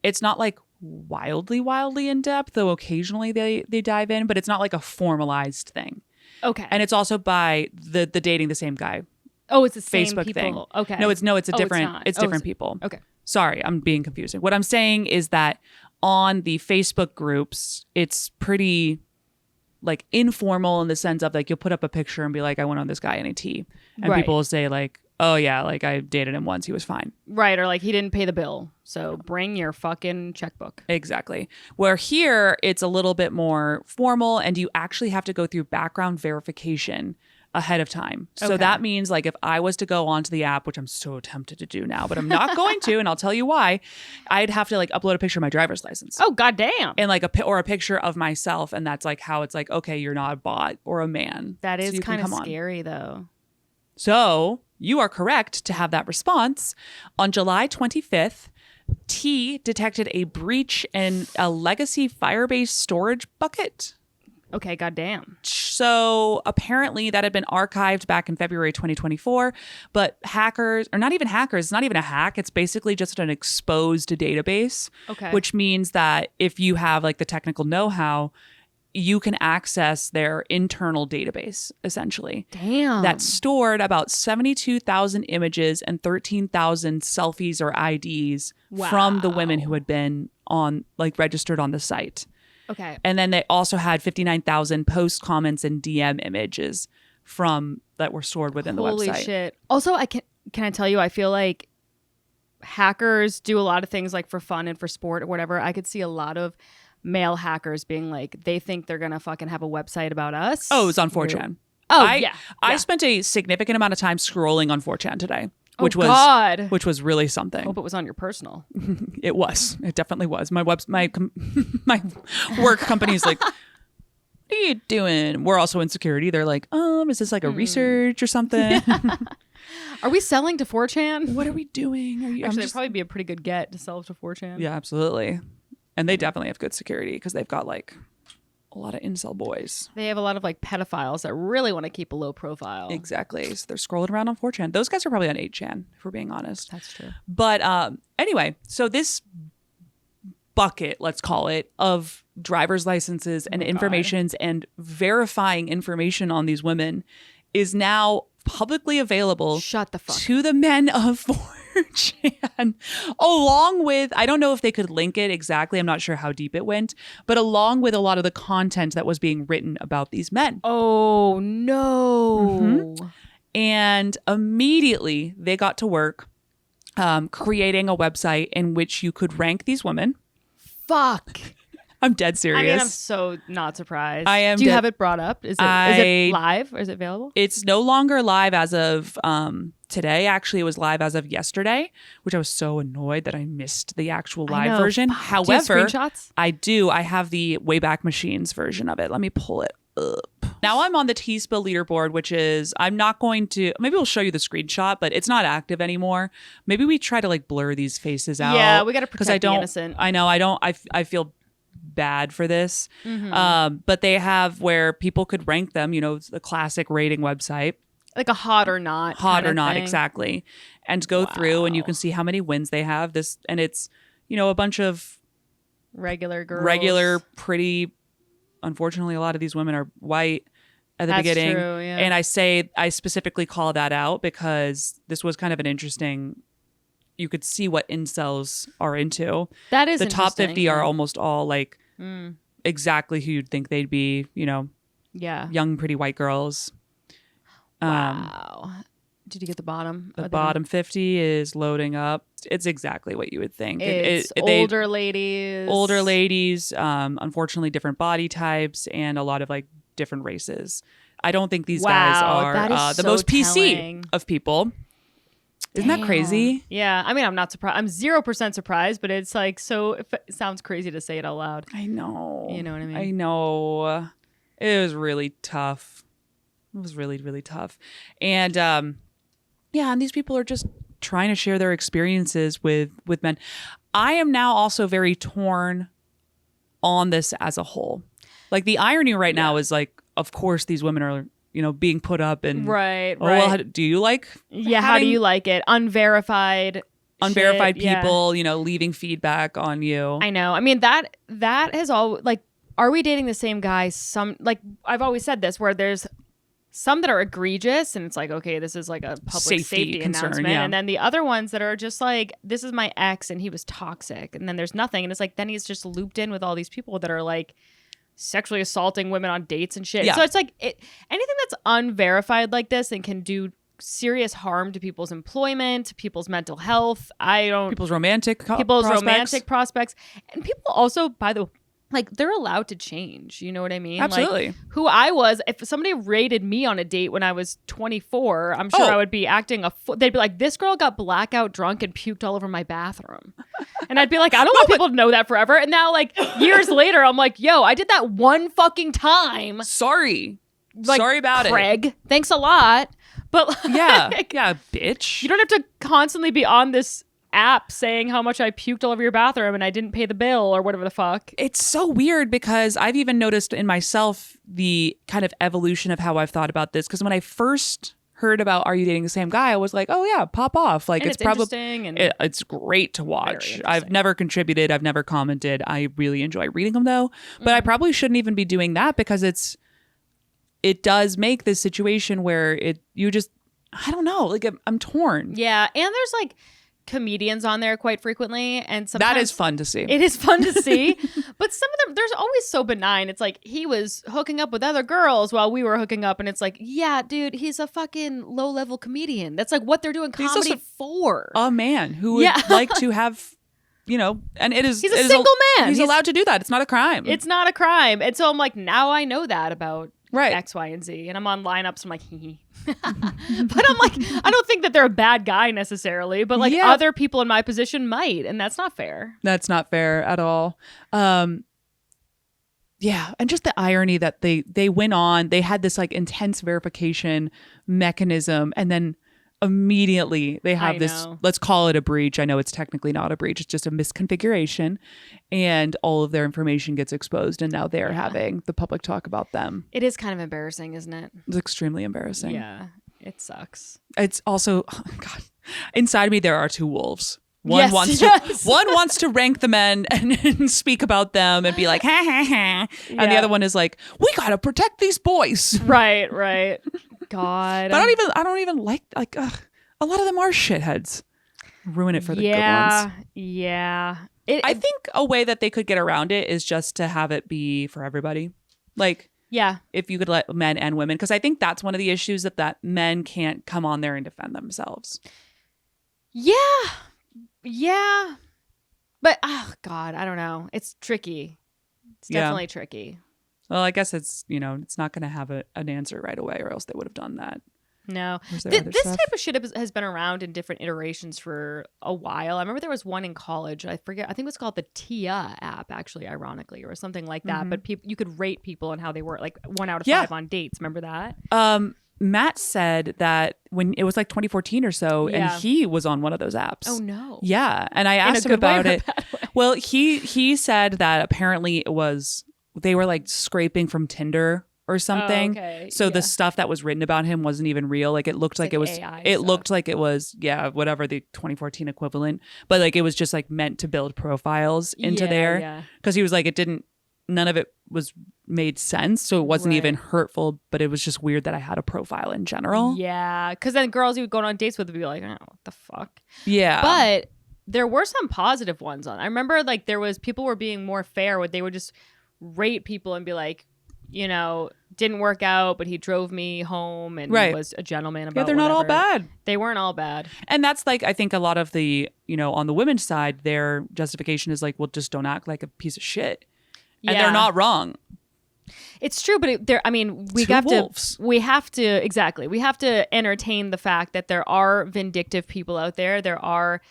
B: It's not like wildly in depth, though occasionally they dive in, but it's not like a formalized thing.
A: Okay.
B: And it's also by the Dating the Same Guy
A: Oh, it's the same
B: Facebook
A: people.
B: thing.
A: Okay.
B: No, it's a different.
A: not.
B: It's different people.
A: Okay.
B: Sorry, I'm being confusing. What I'm saying is that on the Facebook groups, it's pretty like informal in the sense of like you'll put up a picture and be like, I went on this guy in a T, and
A: Right.
B: people will say like, oh yeah, like I dated him once, he was fine.
A: Right. Or like he didn't pay the bill. So bring your fucking checkbook.
B: Exactly. Where here it's a little bit more formal, and you actually have to go through background verification ahead of time. So
A: Okay.
B: that means like if I was to go onto the app, which I'm so tempted to do now, but I'm not going to, and I'll tell you why, I'd have to like upload a picture of my driver's license.
A: Oh, goddamn.
B: And like a picture of myself, and that's like how it's like, okay, you're not a bot or a man.
A: That
B: So
A: is
B: you can
A: kind of
B: come on.
A: scary, though.
B: So you are correct to have that response. On July 25th, T detected a breach in a legacy Firebase storage bucket.
A: Okay, goddamn.
B: So apparently that had been archived back in February 2024, but hackers, or not even hackers, it's not even a hack. It's basically just an exposed database,
A: Okay.
B: which means that if you have like the technical know-how, you can access their internal database, essentially.
A: Damn.
B: That stored about 72,000 images and 13,000 selfies or IDs from the women who had been on, like, registered on the site.
A: Okay.
B: And then they also had 59,000 post comments and DM images from that were stored within the website.
A: Holy shit. Also, can I tell you, I feel like hackers do a lot of things like for fun and for sport or whatever. I could see a lot of male hackers being like, they think they're gonna fucking have a website about us.
B: Oh, it was on 4chan.
A: Oh,
B: I
A: yeah.
B: spent a significant amount of time scrolling on 4chan today,
A: Oh,
B: which was
A: God.
B: which was really something.
A: Hope it was on your personal.
B: It was. It definitely was. My my work company's like, what are you doing? We're also in security. They're like, is this like a research or something?
A: Are we selling to 4chan?
B: What are we doing?
A: Actually, it'd probably be a pretty good get to sell to 4chan.
B: Yeah, absolutely. And they definitely have good security because they've got like a lot of incel boys.
A: They have a lot of like pedophiles that really want to keep a low profile.
B: Exactly. So they're scrolling around on 4chan. Those guys are probably on 8chan, if we're being honest.
A: That's true.
B: But anyway, so this bucket, let's call it, of driver's licenses and informations and verifying information on these women is now publicly available.
A: Shut the fuck
B: to the men of 4chan, along with, I don't know if they could link it exactly, I'm not sure how deep it went, but along with a lot of the content that was being written about these men.
A: Oh, no.
B: And immediately they got to work creating a website in which you could rank these women.
A: Fuck.
B: I'm dead serious.
A: I mean, I'm so not surprised.
B: I am
A: Do you
B: dead-
A: have it brought up? Is it live or is it available?
B: It's no longer live as of today. Actually, it was live as of yesterday, which I was so annoyed that I missed the actual
A: I
B: live
A: know.
B: version.
A: Fuck.
B: However,
A: Do you have screenshots?
B: I do. I have the Wayback Machines version of it. Let me pull it up. Now I'm on the T-Spill leaderboard, which is, I'm not going to, maybe we'll show you the screenshot, but it's not active anymore. Maybe we try to like blur these faces out.
A: Yeah, we got to
B: 'cause
A: protect the innocent.
B: I know. I feel bad for this. But they have where people could rank them, the classic rating website.
A: Like a hot or not.
B: Hot
A: kind
B: or
A: of
B: not,
A: thing.
B: exactly. And go through and you can see how many wins they have. This, and it's, a bunch of
A: Regular girls.
B: pretty, unfortunately, a lot of these women are white at the
A: That's
B: beginning.
A: true, yeah.
B: And I specifically call that out because this was kind of an interesting, you could see what incels are into.
A: That is
B: the top 50
A: interesting,
B: are
A: yeah.
B: almost all like exactly who you'd think they'd be,
A: Yeah.
B: young, pretty white girls.
A: Wow. Did you get the bottom?
B: The bottom 50 is loading up. It's exactly what you would think.
A: It's older ladies.
B: Older ladies, unfortunately different body types, and a lot of like different races. I don't think these guys are the most PC of people. Isn't that crazy?
A: Yeah. I mean, I'm not surprised. I'm 0% surprised, but it's like, so it sounds crazy to say it out loud.
B: I know.
A: You know what I mean?
B: I know. It was really tough. It was really, really tough. And and these people are just trying to share their experiences with men. I am now also very torn on this as a whole. Like the irony right now is like, of course, these women are, being put up and
A: right.
B: Well, do you like?
A: Yeah. How do you like it? Unverified
B: people, leaving feedback on you.
A: I know. I mean, that has all like, are we dating the same guy? Some, like I've always said this, where there's some that are egregious and it's like, okay, this is like a public safety
B: concern,
A: announcement.
B: yeah.
A: And then the other ones that are just like, this is my ex and he was toxic. And then there's nothing. And it's like, then he's just looped in with all these people that are like sexually assaulting women on dates and shit.
B: Yeah.
A: So it's like anything that's unverified like this and can do serious harm to people's employment, people's mental health. People's
B: romantic
A: prospects. And people also, by the way, like they're allowed to change. You know what I mean?
B: Absolutely.
A: Like, who I was, if somebody rated me on a date when I was 24, I'm sure I would be acting they'd be like, this girl got blackout drunk and puked all over my bathroom. And I'd be like, I don't want people to know that forever. And now like years later, I'm like, yo, I did that one fucking time.
B: Sorry.
A: Like,
B: sorry about
A: Craig, thanks a lot. But like,
B: yeah, bitch.
A: You don't have to constantly be on this app saying how much I puked all over your bathroom and I didn't pay the bill or whatever the fuck.
B: It's so weird because I've even noticed in myself the kind of evolution of how I've thought about this. Because when I first heard about Are You Dating the Same Guy, I was like, oh yeah, pop off. Like
A: and it's
B: probably
A: interesting and
B: it's great to watch. I've never contributed. I've never commented. I really enjoy reading them though. But I probably shouldn't even be doing that because it does make this situation where I don't know, like I'm torn.
A: Yeah. And there's like comedians on there quite frequently, and sometimes
B: that is fun to see.
A: It is fun to see. But some of them, there's always so benign. It's like he was hooking up with other girls while we were hooking up, and it's like, yeah, dude, he's a fucking low-level comedian. That's like what they're doing comedy for.
B: A man who would like to have, and he's
A: a single man.
B: He's allowed to do that. It's not a crime.
A: It's not a crime. And so I'm like, now I know that about
B: right.
A: X, Y, and Z. And I'm on lineups. I'm like, hee hee. But I'm like, I don't think that they're a bad guy necessarily, but like other people in my position might, and that's not fair.
B: That's not fair at all. And just the irony that they went on, they had this like intense verification mechanism, and then immediately they have this, let's call it a breach. I know it's technically not a breach. It's just a misconfiguration, and all of their information gets exposed, and now they're having the public talk about them.
A: It is kind of embarrassing, isn't it?
B: It's extremely embarrassing.
A: Yeah, it sucks.
B: It's also, oh God, inside me there are two wolves. One wants to rank the men and speak about them and be like, ha ha ha. And the other one is like, we gotta protect these boys.
A: Right. God.
B: But I don't even like a lot of them are shitheads. Ruin it for the good ones.
A: Yeah.
B: I think a way that they could get around it is just to have it be for everybody. Like,
A: yeah,
B: if you could let men and women, because I think that's one of the issues that men can't come on there and defend themselves.
A: Yeah. But, oh, God, I don't know. It's tricky. It's definitely tricky.
B: Well, I guess it's, it's not going to have an answer right away, or else they would have done that.
A: No. This type of shit has been around in different iterations for a while. I remember there was one in college. I forget. I think it was called the Tia app, actually, ironically, or something like that. But you could rate people on how they were, like 1 out of 5 on dates. Remember that?
B: Matt said that when it was like 2014 or so, and he was on one of those apps.
A: Oh, no.
B: Yeah. And I asked him about it. Well, he said that apparently they were like scraping from Tinder or something.
A: Oh, okay.
B: So the stuff that was written about him wasn't even real. Like it looked like it was
A: AI
B: it
A: stuff.
B: looked like it was whatever the 2014 equivalent, but like it was just like meant to build profiles into there, because he was like, none of it was made sense, so it wasn't even hurtful, but it was just weird that I had a profile in general.
A: Yeah, because then girls you would go on dates with would be like, oh, what the fuck.
B: Yeah,
A: but there were some positive ones on. I remember like people were being more fair, where they would just rate people and be like, you know, didn't work out, but he drove me home and was a gentleman about
B: they're not all
A: whatever.
B: bad.
A: They weren't all bad.
B: And that's like, I think a lot of the, you know, on the women's side, their justification is like, well, just don't act like a piece of shit. And they're not wrong.
A: It's true, but we have to entertain the fact that there are vindictive people out there. There are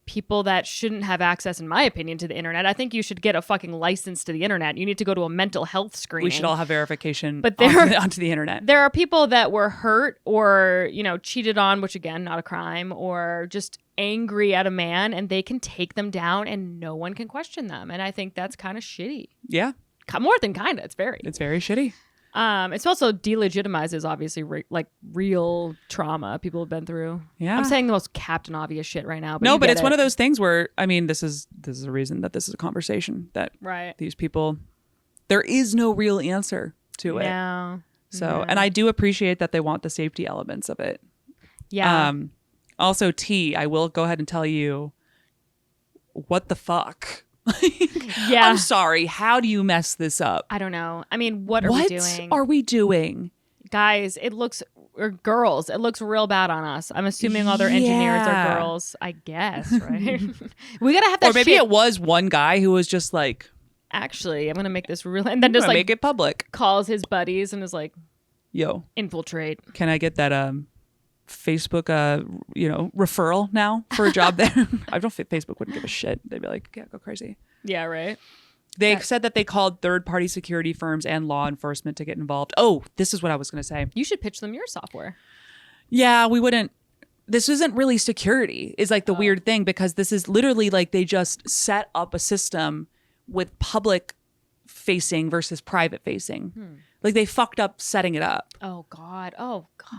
A: people that shouldn't have access, in my opinion, to the internet. I think you should get a fucking license to the internet. You need to go to a mental health screening.
B: We should all have verification
A: but
B: onto the internet.
A: There are people that were hurt or, you know, cheated on, which again, not a crime, or just angry at a man, and they can take them down and no one can question them. And I think that's kind of shitty.
B: Yeah.
A: More than kind of. It's very
B: shitty.
A: It's also delegitimizes obviously real trauma people have been through.
B: Yeah,
A: I'm saying the most Captain Obvious shit right now.
B: But it's one of those things where, I mean, this is a reason that this is a conversation that these people, there is no real answer to it.
A: Yeah.
B: So, and I do appreciate that they want the safety elements of it.
A: Yeah.
B: Also, I will go ahead and tell you, what the fuck?
A: Yeah.
B: I'm sorry. How do you mess this up?
A: I don't know. I mean, what are we doing? Guys, or girls, it looks real bad on us. I'm assuming all their engineers are girls, I guess, right? We gotta have that.
B: Or maybe it was one guy who was just like,
A: actually, I'm gonna make this real, and then just like
B: make it public.
A: Calls his buddies and is like,
B: yo,
A: infiltrate.
B: Can I get that Facebook referral now for a job there? I don't think Facebook wouldn't give a shit. They'd be like, yeah, go crazy.
A: Yeah, right.
B: They said that they called third-party security firms and law enforcement to get involved. Oh, this is what I was going to say.
A: You should pitch them your software.
B: Yeah, we wouldn't. This isn't really security is like the weird thing, because this is literally like they just set up a system with public facing versus private facing. Like they fucked up setting it up.
A: Oh God.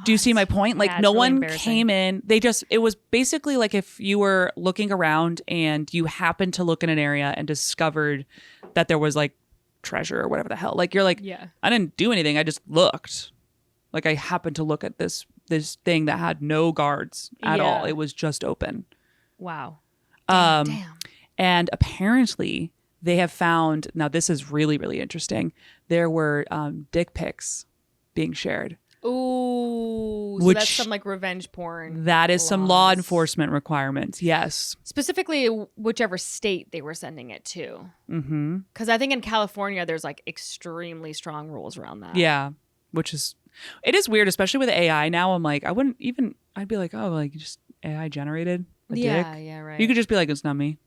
B: Do you see my point? Like
A: yeah,
B: no
A: really
B: one came in. It was basically like if you were looking around and you happened to look in an area and discovered that there was like treasure or whatever the hell. Like you're like, I didn't do anything. I just looked. Like I happened to look at this thing that had no guards at all. It was just open.
A: Wow.
B: Damn. And apparently they have found, now this is really, really interesting. There were dick pics being shared.
A: Ooh, so that's some like revenge porn.
B: That is some law enforcement requirements. Yes.
A: Specifically, whichever state they were sending it to.
B: Mm-hmm.
A: Because I think in California, there's like extremely strong rules around that.
B: Yeah. It is weird, especially with AI now. I'm like, I'd be like, oh, like just AI generated a dick.
A: Yeah, right.
B: You could just be like, it's not me.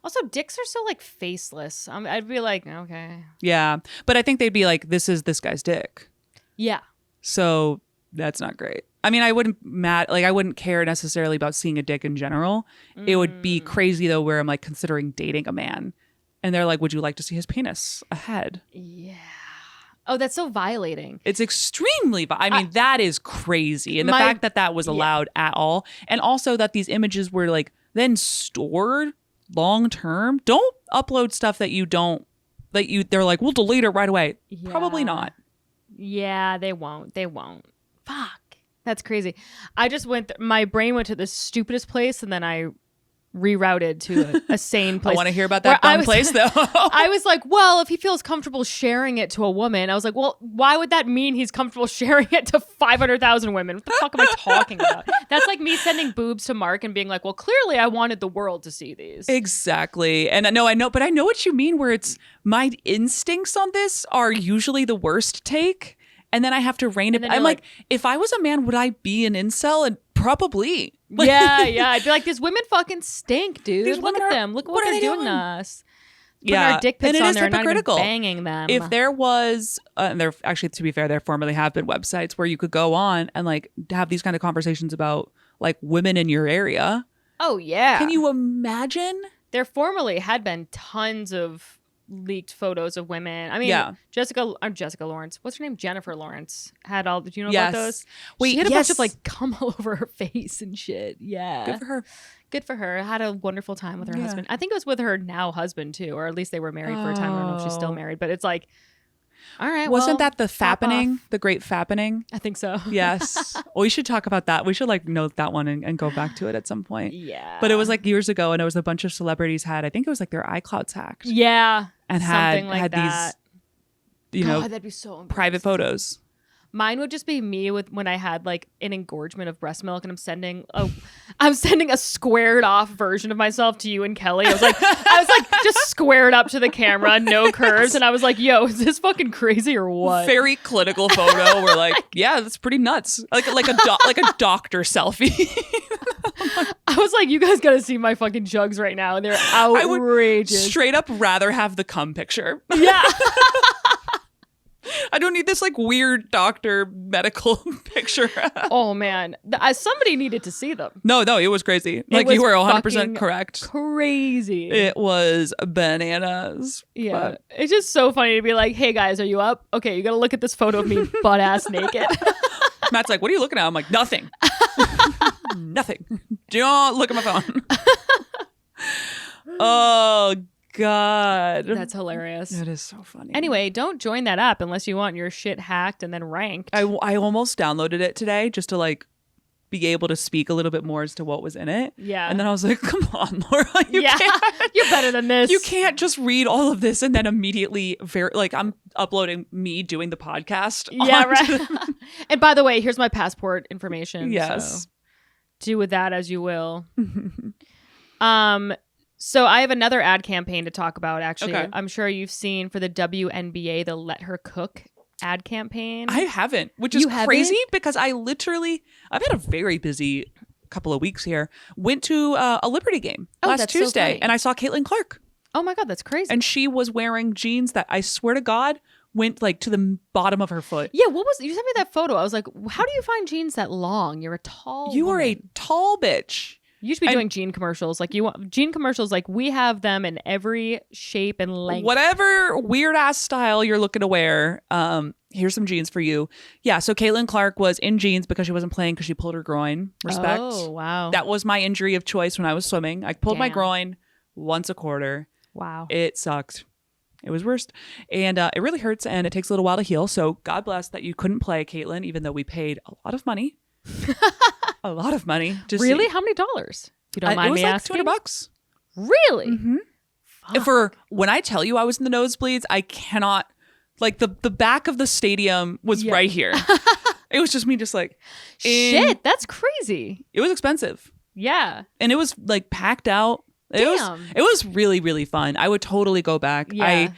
A: Also, dicks are so like faceless. I'd be like, okay.
B: Yeah. But I think they'd be like, this is this guy's dick.
A: Yeah.
B: So that's not great. I mean, I wouldn't care necessarily about seeing a dick in general. It would be crazy though, where I'm like considering dating a man and they're like, would you like to see his penis ahead?
A: Yeah. Oh, that's so violating.
B: It's extremely, that is crazy. And the fact that was allowed at all. And also that these images were like then stored long term. Don't upload stuff that they're like, we'll delete it right away.
A: Yeah.
B: Probably not.
A: Yeah, they won't. Fuck. That's crazy. I just my brain went to the stupidest place and then I rerouted to a sane place.
B: I want to hear about that dumb place though.
A: I was like, well, if he feels comfortable sharing it to a woman, I was like, well, why would that mean he's comfortable sharing it to 500,000 women? What the fuck am I talking about? That's like me sending boobs to Mark and being like, well, clearly I wanted the world to see these.
B: Exactly. And I know, but I know what you mean, where it's my instincts on this are usually the worst take. And then I have to rein it. I'm like, if I was a man, would I be an incel? And probably.
A: Yeah. I'd be like, these women fucking stink, dude. Look at them. Look at what they're doing to us. Putting our dick pics on there and not even banging them.
B: If there was, there actually, to be fair, there formerly have been websites where you could go on and like have these kind of conversations about like women in your area.
A: Oh yeah.
B: Can you imagine?
A: There formerly had been tons of leaked photos of women. I mean, Jessica Lawrence. What's her name? Jennifer Lawrence had all. Do you know about those? She had a bunch of like cum all over her face and shit. Yeah,
B: good for her.
A: Good for her. Had a wonderful time with her husband. I think it was with her now husband too, or at least they were married for a time. I don't know if she's still married, but it's like, all right.
B: Wasn't that the fappening? The great fappening?
A: I think so.
B: Yes. Well, we should talk about that. We should like note that one and go back to it at some point.
A: Yeah.
B: But it was like years ago, and it was a bunch of celebrities had. I think it was like their iClouds hacked.
A: Yeah.
B: And
A: something like
B: had
A: that.
B: know,
A: God, that'd be so embarrassing.
B: private photos.
A: Mine would just be me with when I had like an engorgement of breast milk, and I'm sending a squared off version of myself to you and Kelly. I was like just squared up to the camera, no curves, and I was like, "Yo, is this fucking crazy or what?"
B: Very clinical photo. We're like, yeah, that's pretty nuts. Like a doctor selfie.
A: I was like, "You guys got to see my fucking jugs right now, and they're outrageous."
B: I would straight up rather have the cum picture.
A: Yeah.
B: I don't need this like weird doctor medical picture.
A: Oh man, somebody needed to see them.
B: No, it was crazy. Like
A: was
B: you were 100%
A: fucking
B: correct.
A: Crazy.
B: It was bananas.
A: Yeah,
B: But
A: it's just so funny to be like, "Hey guys, are you up? Okay, you got to look at this photo of me butt ass naked."
B: Matt's like, "What are you looking at?" I'm like, "Nothing, nothing. Do not look at my phone." Oh God,
A: That's hilarious.
B: It is so funny.
A: Anyway, don't join that app unless you want your shit hacked and then ranked.
B: I almost downloaded it today just to like be able to speak a little bit more as to what was in it.
A: Yeah.
B: And then I was like, come on, Laura, you
A: yeah,
B: can't.
A: you're better than this.
B: You can't just read all of this and then immediately I'm uploading me doing the podcast.
A: Yeah, right. And by the way, here's my passport information.
B: Yes.
A: So do with that as you will. So I have another ad campaign to talk about, actually.
B: Okay.
A: I'm sure you've seen for the WNBA, the Let Her Cook ad campaign.
B: I haven't, which is
A: You haven't?
B: crazy because I've had a very busy couple of weeks here. Went to a Liberty game last
A: that's so
B: Tuesday
A: funny.
B: and I saw Caitlin Clark.
A: Oh my God, that's crazy.
B: And she was wearing jeans that I swear to God went like to the bottom of her foot.
A: Yeah, you sent me that photo. I was like, how do you find jeans that long? You're a tall
B: You
A: woman.
B: are a tall bitch.
A: You should be doing jean commercials. Like you want jean commercials, like we have them in every shape and length.
B: Whatever weird ass style you're looking to wear, here's some jeans for you. Yeah, so Caitlin Clark was in jeans because she wasn't playing because she pulled her groin. Respect.
A: Oh, wow.
B: That was my injury of choice when I was swimming. I pulled my
A: Damn.
B: groin once a quarter.
A: Wow.
B: It sucked. It was worst. And it really hurts and it takes a little while to heal. So God bless that you couldn't play, Caitlin, even though we paid a lot of money. A lot of money. To
A: Really?
B: see.
A: How many dollars? If you don't
B: It
A: mind
B: was
A: me
B: like
A: asking.
B: $200.
A: Really?
B: Mm-hmm. For when I tell you I was in the nosebleeds, I cannot. Like the back of the stadium was
A: Yeah.
B: right here. It was just me, just like
A: Shit, that's crazy.
B: It was expensive,
A: Yeah.
B: and it was like packed out. It was really, really fun. I would totally go back.
A: Yeah.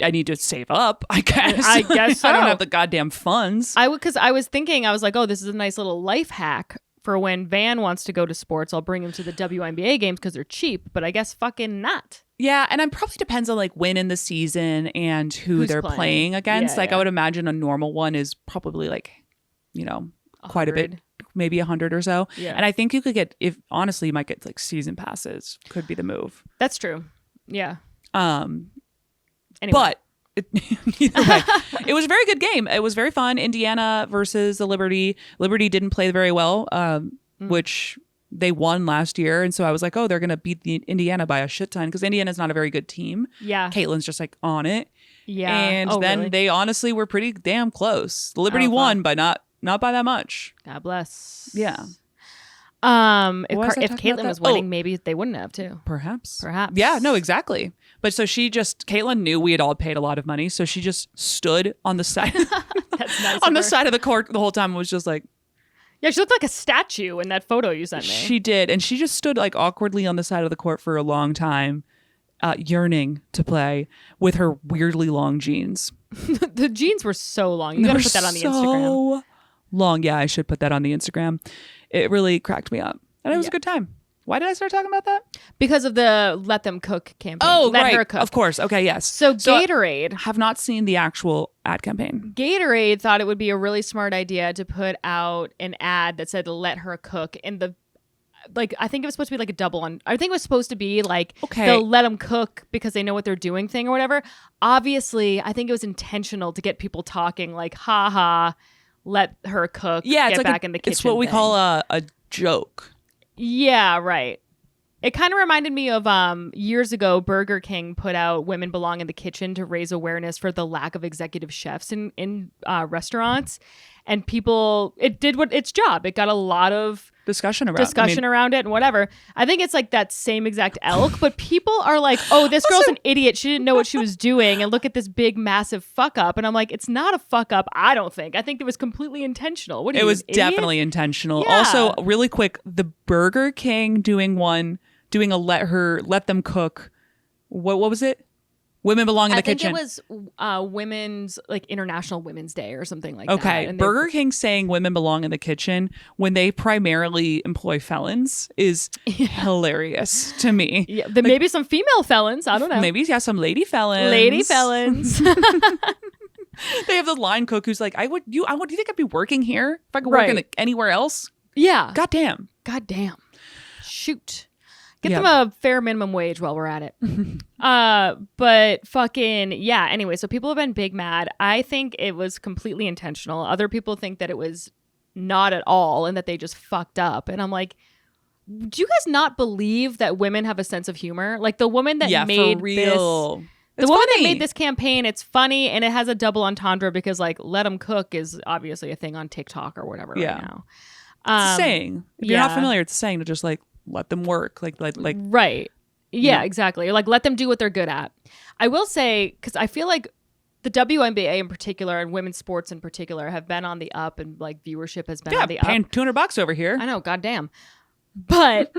B: I need to save up, I guess.
A: I guess
B: I don't
A: so.
B: have the goddamn funds.
A: Because I was thinking, I was like, oh, this is a nice little life hack for when Van wants to go to sports. I'll bring him to the WNBA games because they're cheap, but I guess fucking not.
B: Yeah, and it probably depends on like when in the season and who
A: Who's
B: they're playing against.
A: Yeah,
B: Like
A: yeah.
B: I would imagine a normal one is probably quite a bit,
A: 100.
B: maybe 100 or so.
A: Yeah.
B: And I think you could get, if honestly, you might get like season passes. Could be the move.
A: That's true. Yeah.
B: Anyway.
A: Anyway.
B: But either way, it was a very good game. It was very fun. Indiana versus the Liberty. Liberty didn't play very well, which they won last year. And so I was like, oh, they're going to beat the Indiana by a shit ton because Indiana's not a very good team.
A: Yeah.
B: Caitlin's just like on it.
A: Yeah.
B: And
A: Oh,
B: then
A: really?
B: they honestly were pretty damn close. The Liberty
A: Oh, fun.
B: won, but not by that much.
A: God bless.
B: Yeah.
A: If
B: Why was I
A: if
B: talking about
A: Caitlyn
B: that?
A: was winning,
B: Oh.
A: maybe they wouldn't have too.
B: Perhaps.
A: Perhaps.
B: Yeah, no, exactly. But so Caitlin knew we had all paid a lot of money. So she just stood on the side,
A: That's nice.
B: on
A: of
B: the
A: her.
B: side of the court the whole time and was just like,
A: Yeah, she looked like a statue in that photo you sent me.
B: she did. And she just stood like awkwardly on the side of the court for a long time, yearning to play with her weirdly long jeans.
A: The jeans were so long. You got to put that on the Instagram.
B: So long. Yeah, I should put that on the Instagram. It really cracked me up. And it was a good time. Why did I start talking about that?
A: Because of the Let Them Cook campaign.
B: Oh,
A: Let
B: right.
A: Her Cook.
B: Of course. Okay, yes.
A: So Gatorade.
B: Have not seen the actual ad campaign.
A: Gatorade thought it would be a really smart idea to put out an ad that said "Let her cook" in the, like, I think it was supposed to be like a double on. I think it was supposed to be like
B: Okay.
A: they'll let them cook because they know what they're doing thing or whatever. Obviously, I think it was intentional to get people talking like, "Ha ha, let her cook."
B: Yeah, it's
A: get
B: like
A: back in the kitchen.
B: it's what we
A: thing.
B: call a joke.
A: Yeah, right. It kind of reminded me of years ago, Burger King put out Women Belong in the Kitchen to raise awareness for the lack of executive chefs in restaurants. And it did its job. It got a lot of
B: discussion around
A: around it and whatever. I think it's like that same exact elk, but people are like, oh, this girl's an idiot. She didn't know what she was doing. And look at this big, massive fuck up. And I'm like, it's not a fuck up. I don't think. I think it was completely intentional. What are you,
B: It was
A: an idiot?
B: definitely intentional.
A: Yeah.
B: Also, really quick, the Burger King doing a let them cook. What was it? Women belong in the kitchen.
A: I think it was women's, like International Women's Day or something like that.
B: Okay,
A: And
B: Burger King saying women belong in the kitchen when they primarily employ felons is hilarious to me.
A: Yeah, there may be some female felons. I don't know.
B: Maybe some lady felons.
A: Lady felons.
B: They have the line cook who's like, do you think I'd be working here if I could work anywhere else?
A: Yeah.
B: Goddamn.
A: Shoot. Get them a fair minimum wage while we're at it. But fucking, yeah. Anyway, so people have been big mad. I think it was completely intentional. Other people think that it was not at all and that they just fucked up. And I'm like, do you guys not believe that women have a sense of humor? Like the woman that made
B: for real.
A: The woman that made this campaign, it's funny and it has a double entendre because like let them cook is obviously a thing on TikTok or whatever right now.
B: It's a saying. If you're not familiar, it's a saying to just like let them work. Like
A: right. Yeah, exactly. Like let them do what they're good at. I will say, because I feel like the WNBA in particular and women's sports in particular have been on the up and like viewership has been on the
B: paying
A: up.
B: $200 over here.
A: I know, goddamn. But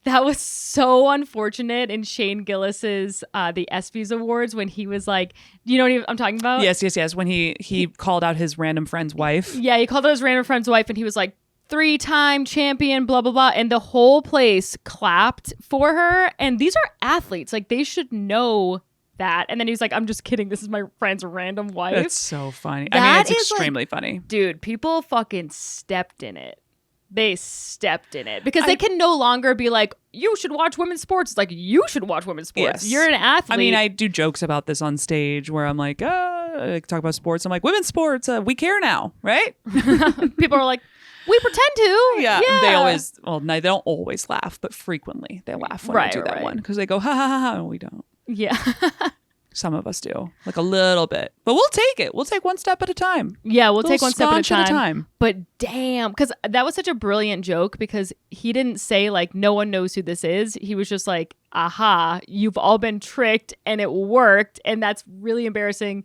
A: that was so unfortunate in Shane Gillis's the ESPYs Awards when he was like, you know what I'm talking about?
B: Yes. When he called out his random friend's wife.
A: Yeah, he called out his random friend's wife and he was like, 3-time champion, blah, blah, blah. And the whole place clapped for her. And these are athletes. Like, they should know that. And then he was like, I'm just kidding. This is my friend's random wife.
B: That's so funny. I mean, it's extremely funny.
A: Dude, people fucking stepped in it. They stepped in it. Because they can no longer be like, you should watch women's sports. It's like, you should watch women's sports.
B: Yes.
A: You're an athlete.
B: I mean, I do jokes about this on stage where I'm like, I talk about sports. I'm like, women's sports, we care now, right?
A: People are like, we pretend to.
B: Yeah. They always, no, they don't always laugh, but frequently they laugh when I do that one because they go, ha ha ha ha. No, we don't.
A: Yeah.
B: Some of us do, like a little bit, but we'll take it. We'll take one step at a time.
A: Yeah, we'll take one step at a
B: time.
A: time. But damn, because that was such a brilliant joke because he didn't say like, no one knows who this is. He was just like, aha, you've all been tricked and it worked. And that's really embarrassing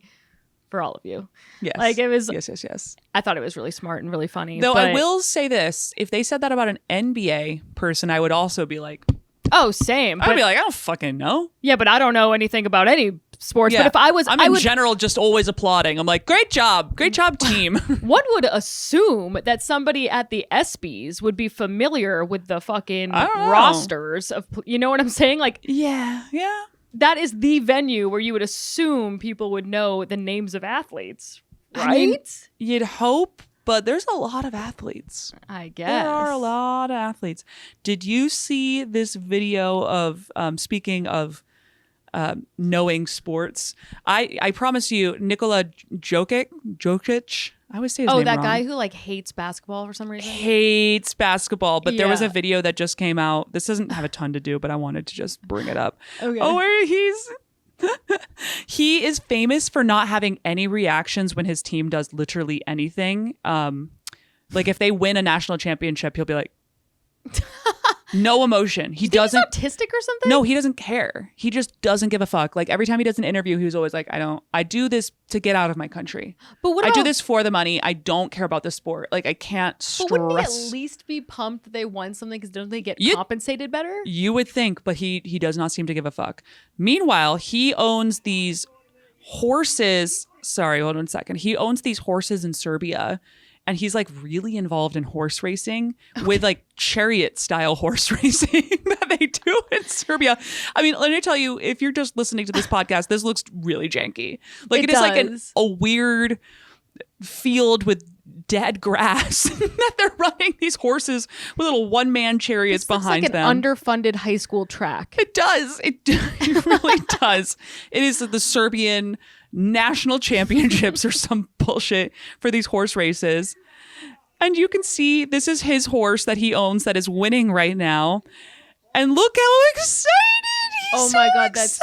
A: for all of you.
B: Yes.
A: Like it was.
B: Yes.
A: I thought it was really smart and really funny.
B: Though I will say this, if they said that about an NBA person, I would also be like,
A: oh, same.
B: I'd be like, I don't fucking know.
A: Yeah, but I don't know anything about any sports.
B: Yeah.
A: But if I was,
B: I'm in general just always applauding. I'm like, great job, team.
A: One would assume that somebody at the ESPYs would be familiar with the fucking rosters of, you know what I'm saying? Like,
B: yeah.
A: That is the venue where you would assume people would know the names of athletes, right?
B: I mean, you'd hope, but there's a lot of athletes.
A: I guess.
B: There are a lot of athletes. Did you see this video of, speaking of knowing sports? I promise you, Nikola Jokic, I always say his name
A: that
B: wrong.
A: guy who like hates basketball for some reason?
B: Hates basketball, but there was a
A: Yeah.
B: video that just came out. This doesn't have a ton to do, but I wanted to just bring it up.
A: Okay.
B: Oh, where he is famous for not having any reactions when his team does literally anything. Like if they win a national championship, he'll be like, no emotion. He doesn't.
A: He's autistic or something?
B: No, he doesn't care. He just doesn't give a fuck. Like every time he does an interview, he was always like, I do this to get out of my country.
A: But what
B: I
A: about,
B: do this for the money. I don't care about the sport. Like I can't stress.
A: But wouldn't he at least be pumped that they won something because don't they get compensated better?
B: You would think, but he does not seem to give a fuck. Meanwhile, he owns these horses. Sorry, hold on a second. He owns these horses in Serbia. And he's like really involved in horse racing with like chariot style horse racing that they do in Serbia. I mean, let me tell you, if you're just listening to this podcast, this looks really janky. Like it is like a weird field with dead grass that they're running these horses with little one-man chariots behind
A: like
B: them.
A: An underfunded high school track.
B: It does. It really does. It is the Serbian national championships or some bullshit for these horse races. And you can see this is his horse that he owns that is winning right now. And look how excited he's
A: my God,
B: excited.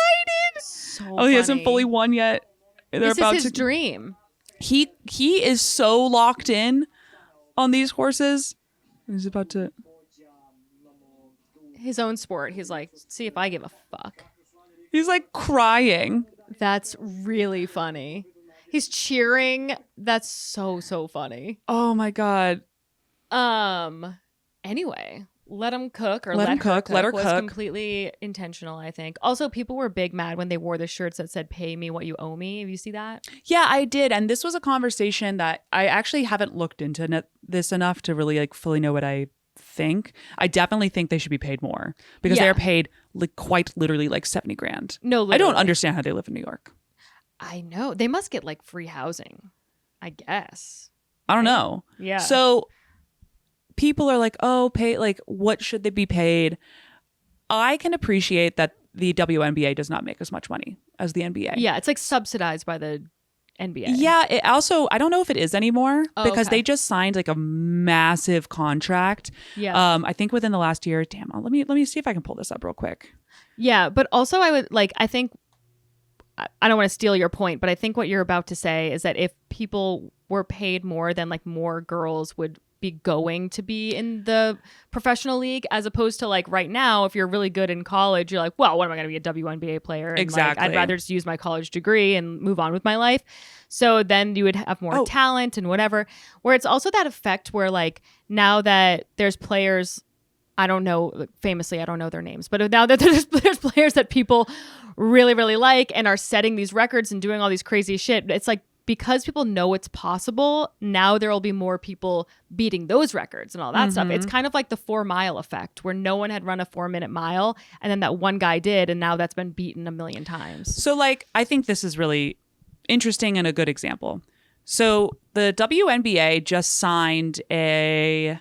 A: That's so
B: he hasn't fully won yet.
A: This is his dream.
B: He is so locked in on these horses. He's about to.
A: His own sport. He's like, see if I give a fuck.
B: He's like crying.
A: That's really funny. He's cheering. That's so funny.
B: Oh my God.
A: Anyway, let him cook or
B: Let him cook. Let her
A: was
B: cook.
A: completely intentional, I think. Also, people were big mad when they wore the shirts that said "Pay me what you owe me." Have you see that?
B: Yeah, I did. And this was a conversation that I actually haven't looked into this enough to really like fully know what I think. I definitely think they should be paid more because they're paid like quite literally like 70 grand.
A: No,
B: I don't understand how they live in New York.
A: I know. They must get like free housing, I guess.
B: I don't know.
A: Yeah.
B: So people are like, oh, pay, like, what should they be paid? I can appreciate that the WNBA does not make as much money as the NBA.
A: Yeah, it's like subsidized by the NBA.
B: Yeah, it also, I don't know if it is anymore because
A: okay.
B: they just signed like a massive contract.
A: Yeah.
B: I think within the last year. Damn, let me see if I can pull this up real quick.
A: Yeah, but also I think I don't want to steal your point, but I think what you're about to say is that if people were paid more, then like more girls would be going to be in the professional league, as opposed to like right now, if you're really good in college, you're like, well, what am I going to be, a WNBA player? And
B: Exactly.
A: Like, I'd rather just use my college degree and move on with my life. So then you would have more talent and whatever, where it's also that effect where like now that there's players, I don't know, famously, I don't know their names, but now that there's players that people really, really like and are setting these records and doing all these crazy shit, it's like, because people know it's possible, now there will be more people beating those records and all that stuff. It's kind of like the 4 mile effect, where no one had run a 4-minute mile and then that one guy did, and now that's been beaten a million times.
B: So like, I think this is really interesting and a good example. So the WNBA just signed a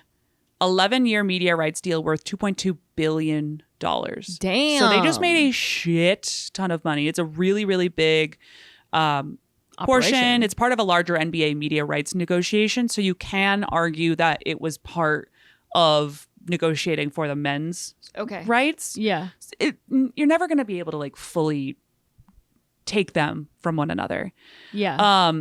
B: 11-year media rights deal worth $2.2 billion.
A: Damn.
B: So they just made a shit ton of money. It's a really, really big portion. It's part of a larger NBA media rights negotiation. So you can argue that it was part of negotiating for the men's rights.
A: Yeah.
B: You're never going to be able to like fully take them from one another.
A: Yeah.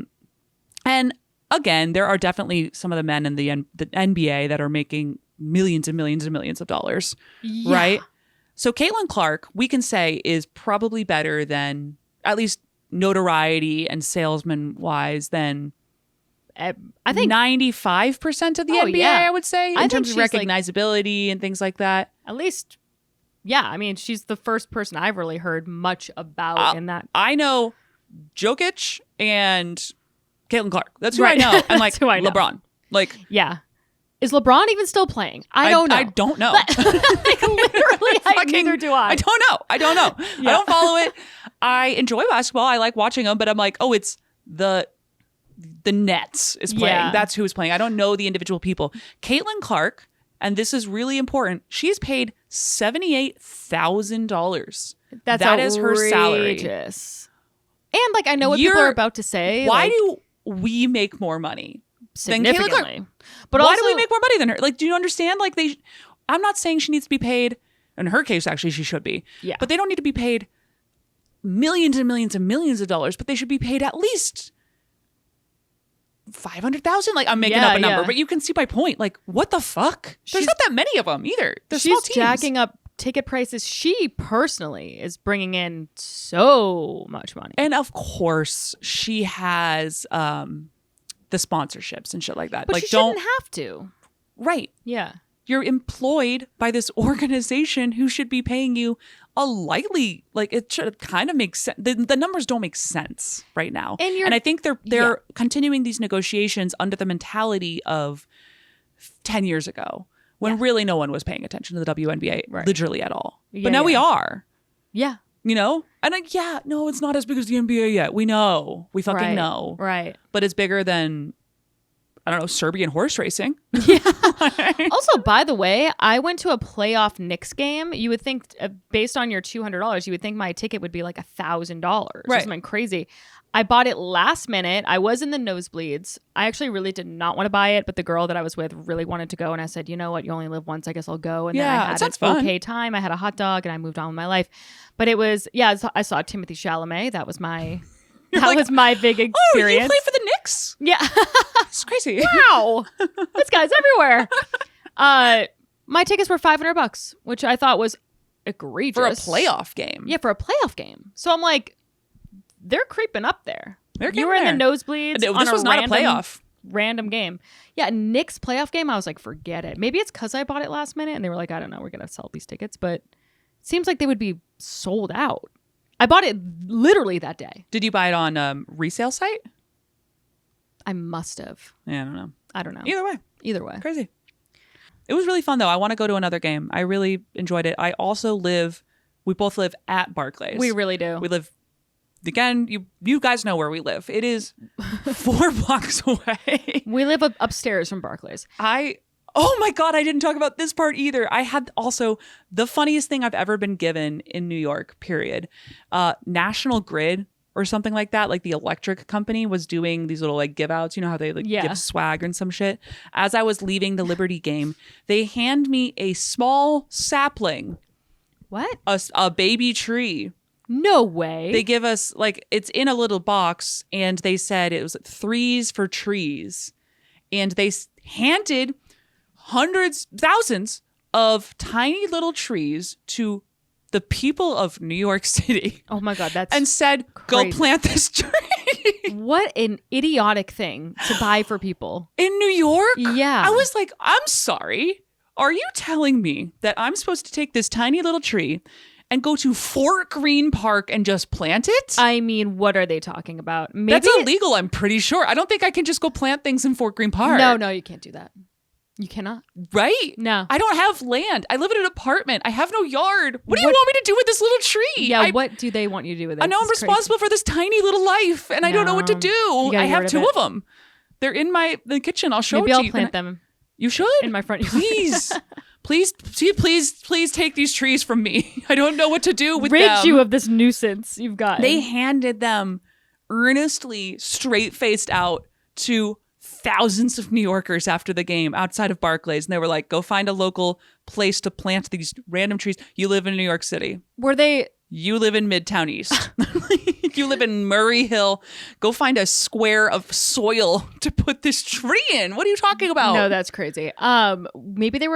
B: And again, there are definitely some of the men in the NBA that are making millions and millions and millions of dollars, right? So Caitlin Clark, we can say, is probably better than, at least notoriety and salesman wise, than
A: I think
B: 95% of the NBA, I would say, in terms of
A: she's
B: recognizability and things like that.
A: At least, yeah. I mean, she's the first person I've really heard much about in that.
B: I know Jokic and Caitlin Clark. That's who I know. And like
A: who I know.
B: LeBron. Like,
A: yeah. Is LeBron even still playing? I don't know.
B: I don't know.
A: Like, literally, neither do I.
B: I don't know. I don't follow it. I enjoy basketball. I like watching them, but I'm like, oh, it's the Nets is playing.
A: Yeah.
B: That's who is playing. I don't know the individual people. Caitlin Clark, and this is really important, she's paid $78,000. That is her salary.
A: And like, I know what people are about to say.
B: Why
A: like,
B: do we make more money than Caitlin Clark?
A: Significantly. But
B: why
A: also,
B: do we make more money than her? Like, do you understand? Like, I'm not saying she needs to be paid. In her case, actually, she should be.
A: Yeah.
B: But they don't need to be paid millions and millions and millions of dollars, but they should be paid at least $500,000. Like, I'm making up a number, but you can see my point. Like, what the fuck? There's not that many of them either. They're small
A: she's
B: teams.
A: jacking up ticket prices. She personally is bringing in so much money.
B: And of course, she has the sponsorships and shit like that.
A: But
B: like,
A: she shouldn't have to.
B: Right.
A: Yeah.
B: You're employed by this organization who should be paying you a lightly, like, it should kind of make sense. The numbers don't make sense right now. And I think they're continuing these negotiations under the mentality of 10 years ago when really no one was paying attention to the WNBA literally at all. But now we are.
A: Yeah.
B: You know? And no, it's not as big as the NBA yet. We know. We fucking know.
A: Right.
B: But it's bigger than, I don't know, Serbian horse racing.
A: Yeah. Also, by the way, I went to a playoff Knicks game. You would think, based on your $200, you would think my ticket would be like $1,000 or something crazy. I bought it last minute. I was in the nosebleeds. I actually really did not want to buy it, but the girl that I was with really wanted to go. And I said, you know what? You only live once. I guess I'll go. And then I had an okay time. I had a hot dog and I moved on with my life. But it was, I saw Timothy Chalamet. That was my... That was my big experience.
B: Oh, you play for the Knicks?
A: Yeah.
B: It's crazy.
A: Wow. This guy's everywhere. My tickets were $500, which I thought was egregious.
B: For a playoff game.
A: Yeah, for a playoff game. So I'm like, they're creeping up there. You were
B: there.
A: in the nosebleeds.
B: This was not a playoff.
A: Random game. Yeah, Knicks playoff game. I was like, forget it. Maybe it's because I bought it last minute and they were like, I don't know, we're gonna sell these tickets, but it seems like they would be sold out. I bought it literally that day.
B: Did you buy it on resale site?
A: I must have.
B: Yeah, I don't know.
A: Either way.
B: Crazy. It was really fun though. I want to go to another game. I really enjoyed it. I also we both live at Barclays.
A: We really do.
B: We live, again, you guys know where we live. It is 4 blocks away.
A: We live upstairs from Barclays.
B: Oh my God, I didn't talk about this part either. I had also the funniest thing I've ever been given in New York, period. National Grid or something like that, like the electric company was doing these little like give outs. You know how they give swag and some shit. As I was leaving the Liberty game, they hand me a small sapling.
A: What?
B: A baby tree.
A: No way.
B: They give us like, it's in a little box and they said it was 3s for trees. And they handed hundreds, thousands of tiny little trees to the people of New York City.
A: Oh my God, that's
B: and said,
A: crazy.
B: Go plant this tree.
A: What an idiotic thing to buy for people.
B: In New York?
A: Yeah.
B: I was like, I'm sorry. Are you telling me that I'm supposed to take this tiny little tree and go to Fort Greene Park and just plant it?
A: I mean, what are they talking about? Maybe
B: that's illegal, I'm pretty sure. I don't think I can just go plant things in Fort Greene Park.
A: No, you can't do that. You cannot.
B: Right?
A: No.
B: I don't have land. I live in an apartment. I have no yard. What do you want me to do with this little tree?
A: Yeah, what do they want you to do with it?
B: I know I'm responsible for this tiny little life and I don't know what to do. I have 2 of them. They're in the kitchen. I'll show
A: Maybe
B: it to
A: I'll
B: you.
A: plant them.
B: You should.
A: In my front yard.
B: Please take these trees from me. I don't know what to do with them.
A: Rid you of this nuisance you've got.
B: They handed them earnestly, straight-faced out to thousands of New Yorkers after the game outside of Barclays. And they were like, go find a local place to plant these random trees. You live in New York City.
A: Were they...
B: You live in Midtown East. You live in Murray Hill. Go find a square of soil to put this tree in. What are you talking about?
A: No, that's crazy. Maybe they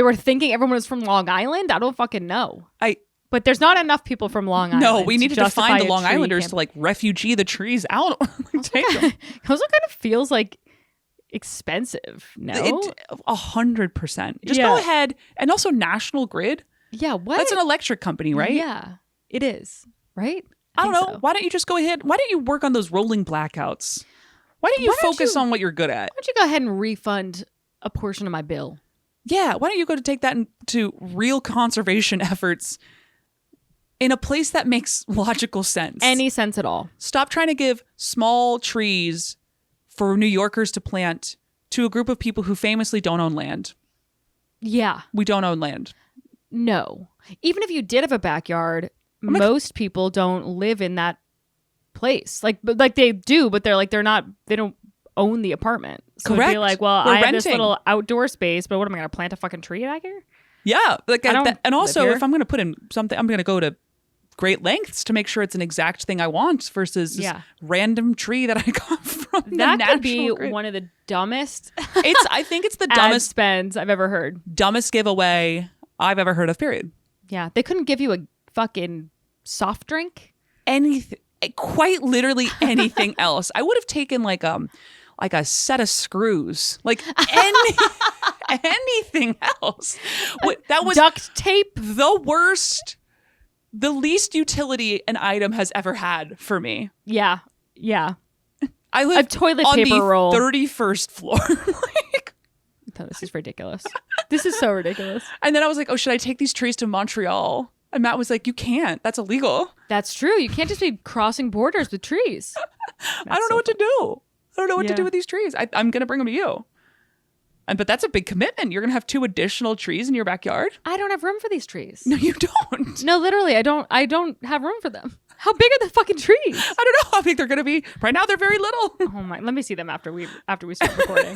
A: were thinking everyone was from Long Island. I don't fucking know. But there's not enough people from Long Island.
B: No, we needed to find the Long Islanders to like refugee the trees out. Take them.
A: It also kind of feels like expensive. No,
B: 100%. Just go ahead. And also National Grid.
A: Yeah, what?
B: That's an electric company, right?
A: Yeah, it is. Right?
B: I don't know. So. Why don't you just go ahead? Why don't you work on those rolling blackouts? Why don't you focus on what you're good at?
A: Why don't you go ahead and refund a portion of my bill?
B: Yeah, why don't you go to take that into real conservation efforts in a place that makes logical sense?
A: Any sense at all.
B: Stop trying to give small trees for New Yorkers to plant to a group of people who famously don't own land.
A: Yeah.
B: We don't own land.
A: No. Even if you did have a backyard, most people don't live in that place. Like they do, but they don't own the apartment. So
B: correct.
A: It'd be like, well,
B: We're
A: I have
B: renting
A: this little outdoor space, but what am I going to plant a fucking tree back here?
B: Yeah. And also,
A: here.
B: if I'm going to put in something, I'm going to go to great lengths to make sure it's an exact thing I want versus this random tree that I got from
A: that
B: the
A: could be
B: Grid.
A: One of the dumbest
B: I think it's the dumbest
A: spends I've ever heard.
B: Dumbest giveaway I've ever heard of, period.
A: Yeah. They couldn't give you a fucking soft drink?
B: Anything, quite literally anything else. I would have taken like a set of screws, like anything else. That was
A: duct tape.
B: The worst, the least utility an item has ever had for me.
A: Yeah. Yeah.
B: I live
A: a toilet
B: on
A: paper
B: the
A: roll.
B: 31st floor.
A: Oh, this is ridiculous. This is so ridiculous.
B: And then I was like, oh, should I take these trees to Montreal? And Matt was like, you can't. That's illegal.
A: That's true. You can't just be crossing borders with trees.
B: I don't know what to do. I don't know what to do with these trees. I'm going to bring them to you. But that's a big commitment. You're going to have 2 additional trees in your backyard?
A: I don't have room for these trees.
B: No, you don't.
A: No, literally, I don't have room for them. How big are the fucking trees?
B: I don't know how big they're going to be. Right now, they're very little.
A: Oh my! Let me see them after we start recording.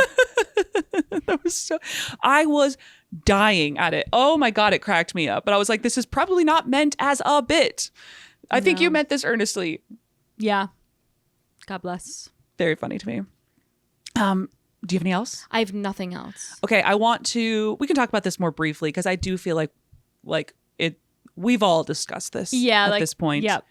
B: I was dying at it. Oh my God, it cracked me up. But I was like, this is probably not meant as a bit. I think you meant this earnestly.
A: Yeah. God bless.
B: Very funny to me. Do you have any else?
A: I have nothing else.
B: Okay, we can talk about this more briefly because I do feel like we've all discussed this at this point.
A: Yep.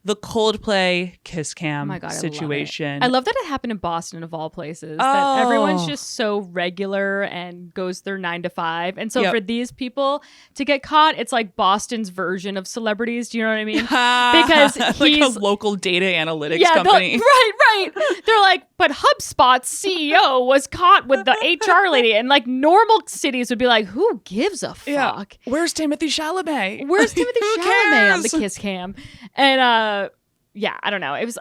B: The Coldplay kiss cam
A: Oh my God,
B: situation.
A: I love that it happened in Boston of all places. That everyone's just so regular and goes their 9 to 5. And so for these people to get caught, it's like Boston's version of celebrities. Do you know what I mean? Because he's
B: like a local data analytics company.
A: Right. They're like, but HubSpot's CEO was caught with the HR lady. And like normal cities would be like, who gives a fuck?
B: Yeah. Where's Timothy Chalamet?
A: Where's Timothy
B: Who
A: Chalamet on the
B: cares?
A: kiss cam? And yeah, I don't know. It was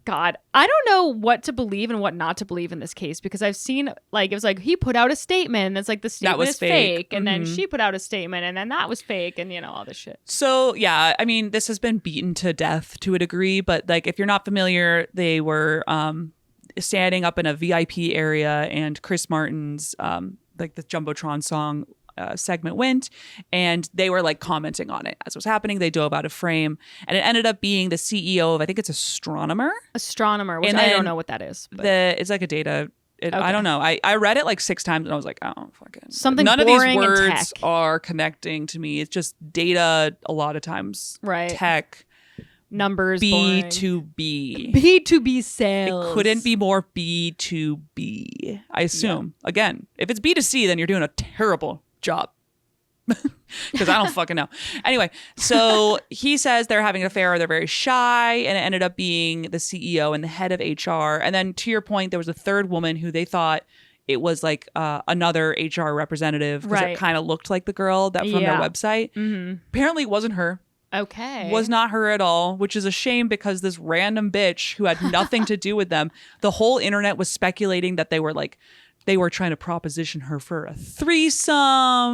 A: God. I don't know what to believe and what not to believe in this case because I've seen like it was like he put out a statement and it's like the statement
B: was
A: is fake. And
B: Mm-hmm.
A: then she put out a statement and then that was fake and all this shit.
B: So yeah, I mean, this has been beaten to death to a degree, but like if you're not familiar, they were standing up in a VIP area and Chris Martin's like the Jumbotron song segment went and they were like commenting on it as it was happening. They dove out of frame and it ended up being the CEO of I think it's Astronomer,
A: which
B: And
A: I
B: then
A: don't know what that is. But
B: it's like a data I don't know. I read it like 6 times and I was like, oh fucking
A: something
B: none of these
A: boring in
B: words
A: tech.
B: are connecting to me. It's just data a lot of times.
A: Right.
B: Tech.
A: Numbers boring.
B: B2B.
A: B2B sales.
B: It couldn't be more B2B, I assume. Yeah. Again, if it's B2C, then you're doing a terrible job. Because I don't fucking know. Anyway, so he says they're having an affair, they're very shy, and it ended up being the CEO and the head of HR. And then to your point, there was a third woman who they thought it was like another HR representative because it kind of looked like the girl that from their website. Mm-hmm. Apparently it wasn't her.
A: Okay.
B: Was not her at all, which is a shame because this random bitch who had nothing to do with them, the whole internet was speculating that they were trying to proposition her for a threesome.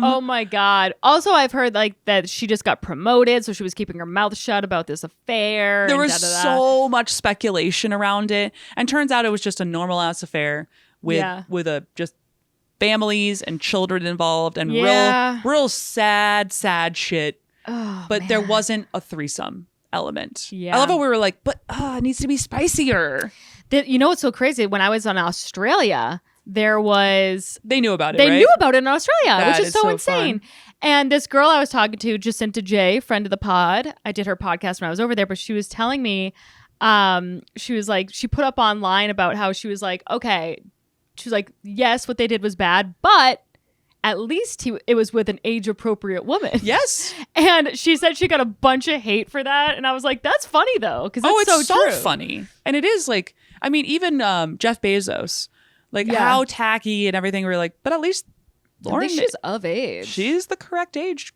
A: Oh my God. Also, I've heard like that she just got promoted, so she was keeping her mouth shut about this affair.
B: There was so much speculation around it. And turns out it was just a normal ass affair with a just families and children involved and real sad shit.
A: Oh,
B: but
A: man.
B: there wasn't a threesome element.
A: Yeah.
B: I love how we were like, but it needs to be spicier.
A: You know what's so crazy? When I was in Australia, they knew about it. They knew about it in Australia, which is so insane. Fun. And this girl I was talking to, Jacinta J, friend of the pod, I did her podcast when I was over there, but she was telling me, she was like, she put up online about how she was like, okay, she was like, yes, what they did was bad, but at least it was with an age-appropriate woman.
B: Yes.
A: And she said she got a bunch of hate for that. And I was like, that's funny, though, because it's so true.
B: Funny. And it is like, I mean, even Jeff Bezos, like how tacky and everything. We were like, but at least Lauren,
A: she's of age.
B: She's the correct age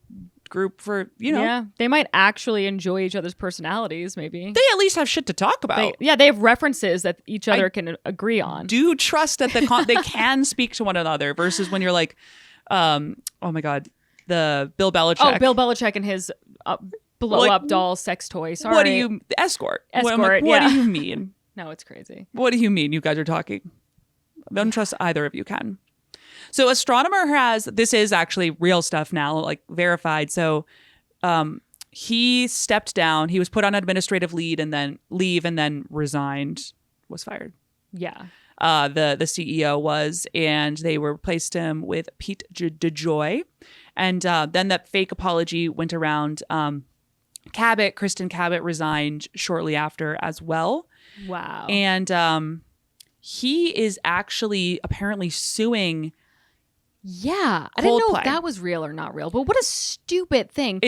B: group for,
A: Yeah, they might actually enjoy each other's personalities, maybe.
B: They at least have shit to talk about.
A: They have references that each other can agree on.
B: Do trust that they can speak to one another versus when you're like, oh my God, the Bill Belichick.
A: Oh, Bill Belichick and his blow-up doll sex toy. Sorry.
B: What do you... Escort.
A: Escort,
B: what do you mean?
A: No, it's crazy.
B: What do you mean you guys are talking? I don't trust either of you, Ken. So Astronomer this is actually real stuff now, like verified. So he stepped down. He was put on administrative leave and then resigned, was fired.
A: Yeah.
B: The CEO was, and they replaced him with Pete DeJoy. And then that fake apology went around. Kristen Cabot resigned shortly after as well.
A: Wow.
B: And he is actually apparently suing.
A: Yeah. I didn't know if that was real or not real, but what a stupid thing.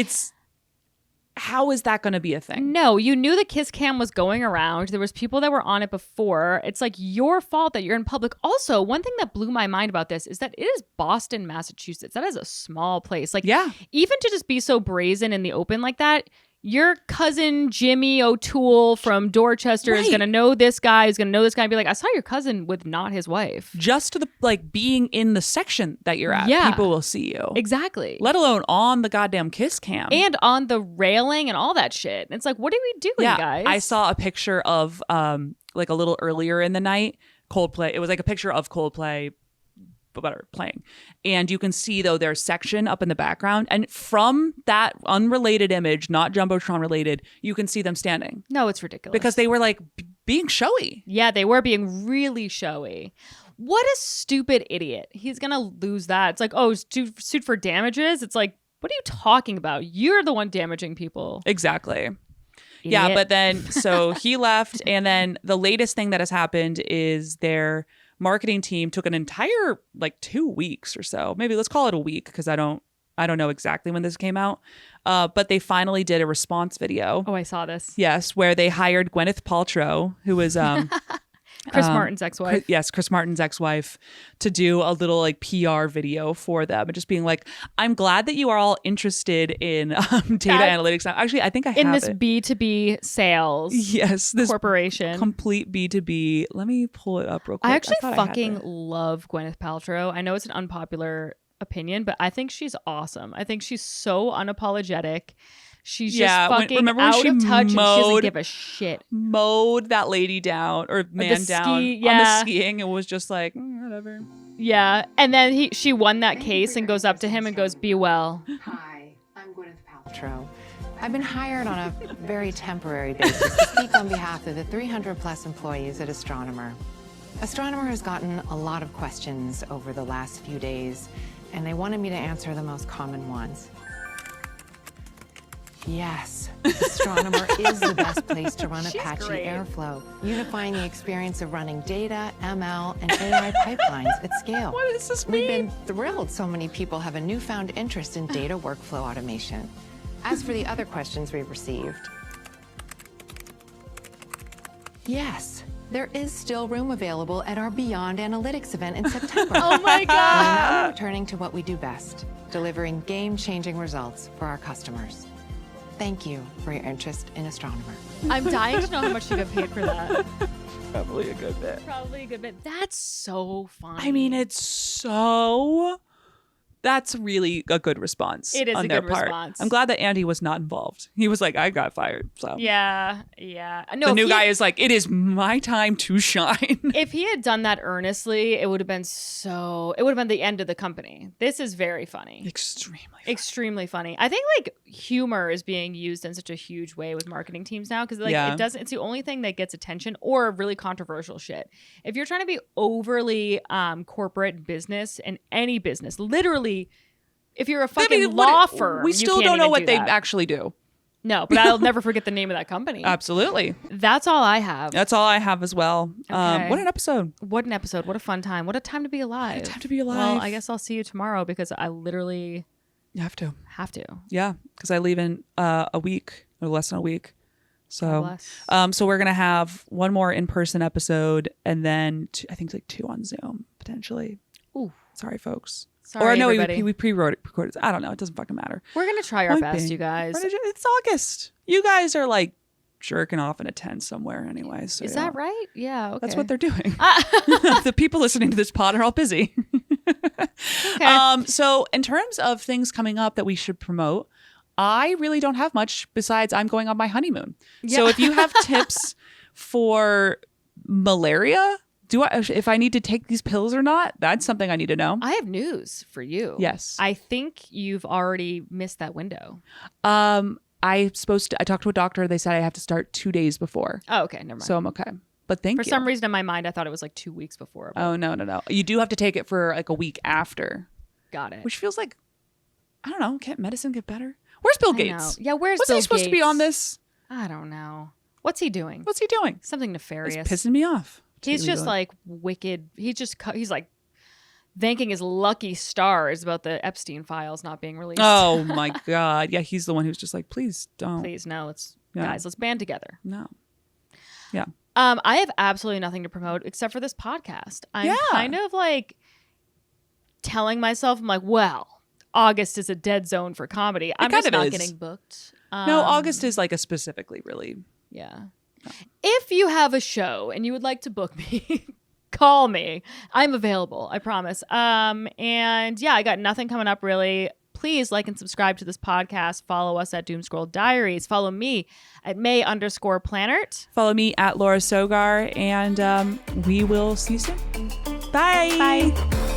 B: How is that going to be a thing?
A: No, you knew the kiss cam was going around. There was people that were on it before. It's like your fault that you're in public. Also, one thing that blew my mind about this is that it is Boston, Massachusetts. That is a small place. Like, even to just be so brazen in the open like that, your cousin Jimmy O'Toole from Dorchester is going to know this guy, is going to know this guy and be like, I saw your cousin with not his wife.
B: Just to the being in the section that you're at, people will see you.
A: Exactly.
B: Let alone on the goddamn kiss cam.
A: And on the railing and all that shit. And it's like, what are we doing, guys?
B: I saw a picture of like a little earlier in the night, Coldplay. It was like a picture of Coldplay playing, and you can see though their section up in the background, and from that unrelated image, not Jumbotron related, you can see them standing.
A: No, it's ridiculous
B: because they were like being showy.
A: Yeah, they were being really showy. What a stupid idiot. He's going to lose that. It's like, oh, suit for damages. It's like, what are you talking about? You're the one damaging people.
B: Exactly.
A: Idiot.
B: Yeah, but then so he left, and then the latest thing that has happened is their marketing team took an entire 2 weeks or so. Maybe let's call it a week because I don't know exactly when this came out. But they finally did a response video.
A: Oh, I saw this.
B: Yes, where they hired Gwyneth Paltrow, who was
A: Chris Martin's ex-wife.
B: Chris Martin's ex-wife, to do a little PR video for them and just being like, I'm glad that you are all interested in data analytics. Actually, I think I have
A: in this
B: it.
A: B2B sales
B: Yes, this
A: corporation.
B: Complete B2B. Let me pull it up real quick.
A: I actually fucking love Gwyneth Paltrow. I know it's an unpopular opinion, but I think she's awesome. I think she's so unapologetic. She's just fucking out of touch and she doesn't give a shit.
B: Mowed that lady down or man down on the skiing and was just like, whatever.
A: Yeah. And then she won that case and goes up to him and goes, be well.
H: Hi, I'm Gwyneth Paltrow. I've been hired on a very temporary basis to speak on behalf of the 300 plus employees at Astronomer. Astronomer has gotten a lot of questions over the last few days, and they wanted me to answer the most common ones. Yes, Astronomer is the best place to run Apache Airflow, unifying the experience of running data, ML, and AI pipelines at scale.
B: What does this mean?
H: We've been thrilled so many people have a newfound interest in data workflow automation. As for the other questions we've received, yes, there is still room available at our Beyond Analytics event in September.
A: Oh my God!
H: We're now returning to what we do best, delivering game-changing results for our customers. Thank you for your interest in Astronomer.
A: I'm dying to know how much you got paid for that.
B: Probably a good bit.
A: Probably a good bit. That's so funny.
B: I mean, that's really a good response.
A: It is
B: on
A: a
B: their
A: good
B: part.
A: response.
B: I'm glad that Andy was not involved. He was like, I got fired. So
A: Yeah. No,
B: the new guy is like, it is my time to shine.
A: If he had done that earnestly, it would have been the end of the company. This is very funny. Extremely funny. I think humor is being used in such a huge way with marketing teams now because it's the only thing that gets attention or really controversial shit. If you're trying to be overly corporate business and any business, literally, if you're a fucking law firm,
B: we still don't know what they actually do.
A: No, but I'll never forget the name of that company.
B: Absolutely.
A: That's all I have.
B: That's all I have as well.
A: Okay.
B: What an episode.
A: What an episode. What a fun time. What a time to be alive.
B: What a time to be alive.
A: Well, I guess I'll see you tomorrow because I literally
B: You have to.
A: Yeah,
B: because I leave in a week or less than a week. So,
A: bless.
B: So we're gonna have one more in-person episode, and then I think 2 on Zoom potentially.
A: Ooh,
B: sorry, folks.
A: Sorry,
B: or no,
A: everybody.
B: we pre-recorded. I don't know. It doesn't fucking matter.
A: We're gonna try our best, you guys.
B: It's August. You guys are jerking off in a tent somewhere anyway. So
A: is that right? Yeah, okay.
B: That's what they're doing. The people listening to this pod are all busy.
A: Okay.
B: So in terms of things coming up that we should promote, I really don't have much besides I'm going on my honeymoon.
A: Yeah.
B: So if you have tips for malaria, if I need to take these pills or not, that's something I need to know.
A: I have news for you.
B: Yes.
A: I think you've already missed that window.
B: I talked to a doctor. They said I have to start 2 days before.
A: Oh, okay. Never mind.
B: So I'm okay. But thank you.
A: For some reason in my mind, I thought it was 2 weeks before.
B: Oh, no. You do have to take it for a week after.
A: Got it.
B: Which feels like, I don't know, can't medicine get better? Where's Bill Gates?
A: Yeah, where's
B: Wasn't
A: Bill
B: he supposed to be on this?
A: I don't know. What's he doing? Something nefarious.
B: It's pissing me off.
A: He's just wicked. He's thanking his lucky stars about the Epstein files not being released.
B: Oh my God. Yeah, he's the one who's just please don't.
A: Please, no. Guys, let's band together.
B: No. Yeah.
A: I have absolutely nothing to promote except for this podcast. I'm kind of telling myself, well, August is a dead zone for comedy. I'm just not getting booked.
B: No, August is a specifically really.
A: Yeah. No. If you have a show and you would like to book me, call me. I'm available. I promise. And yeah, I got nothing coming up really. Please like and subscribe to this podcast. Follow us at Doomscroll Diaries. Follow me at May_Planert.
B: Follow me at Laura Sogar. And we will see you soon. Bye.
A: Bye.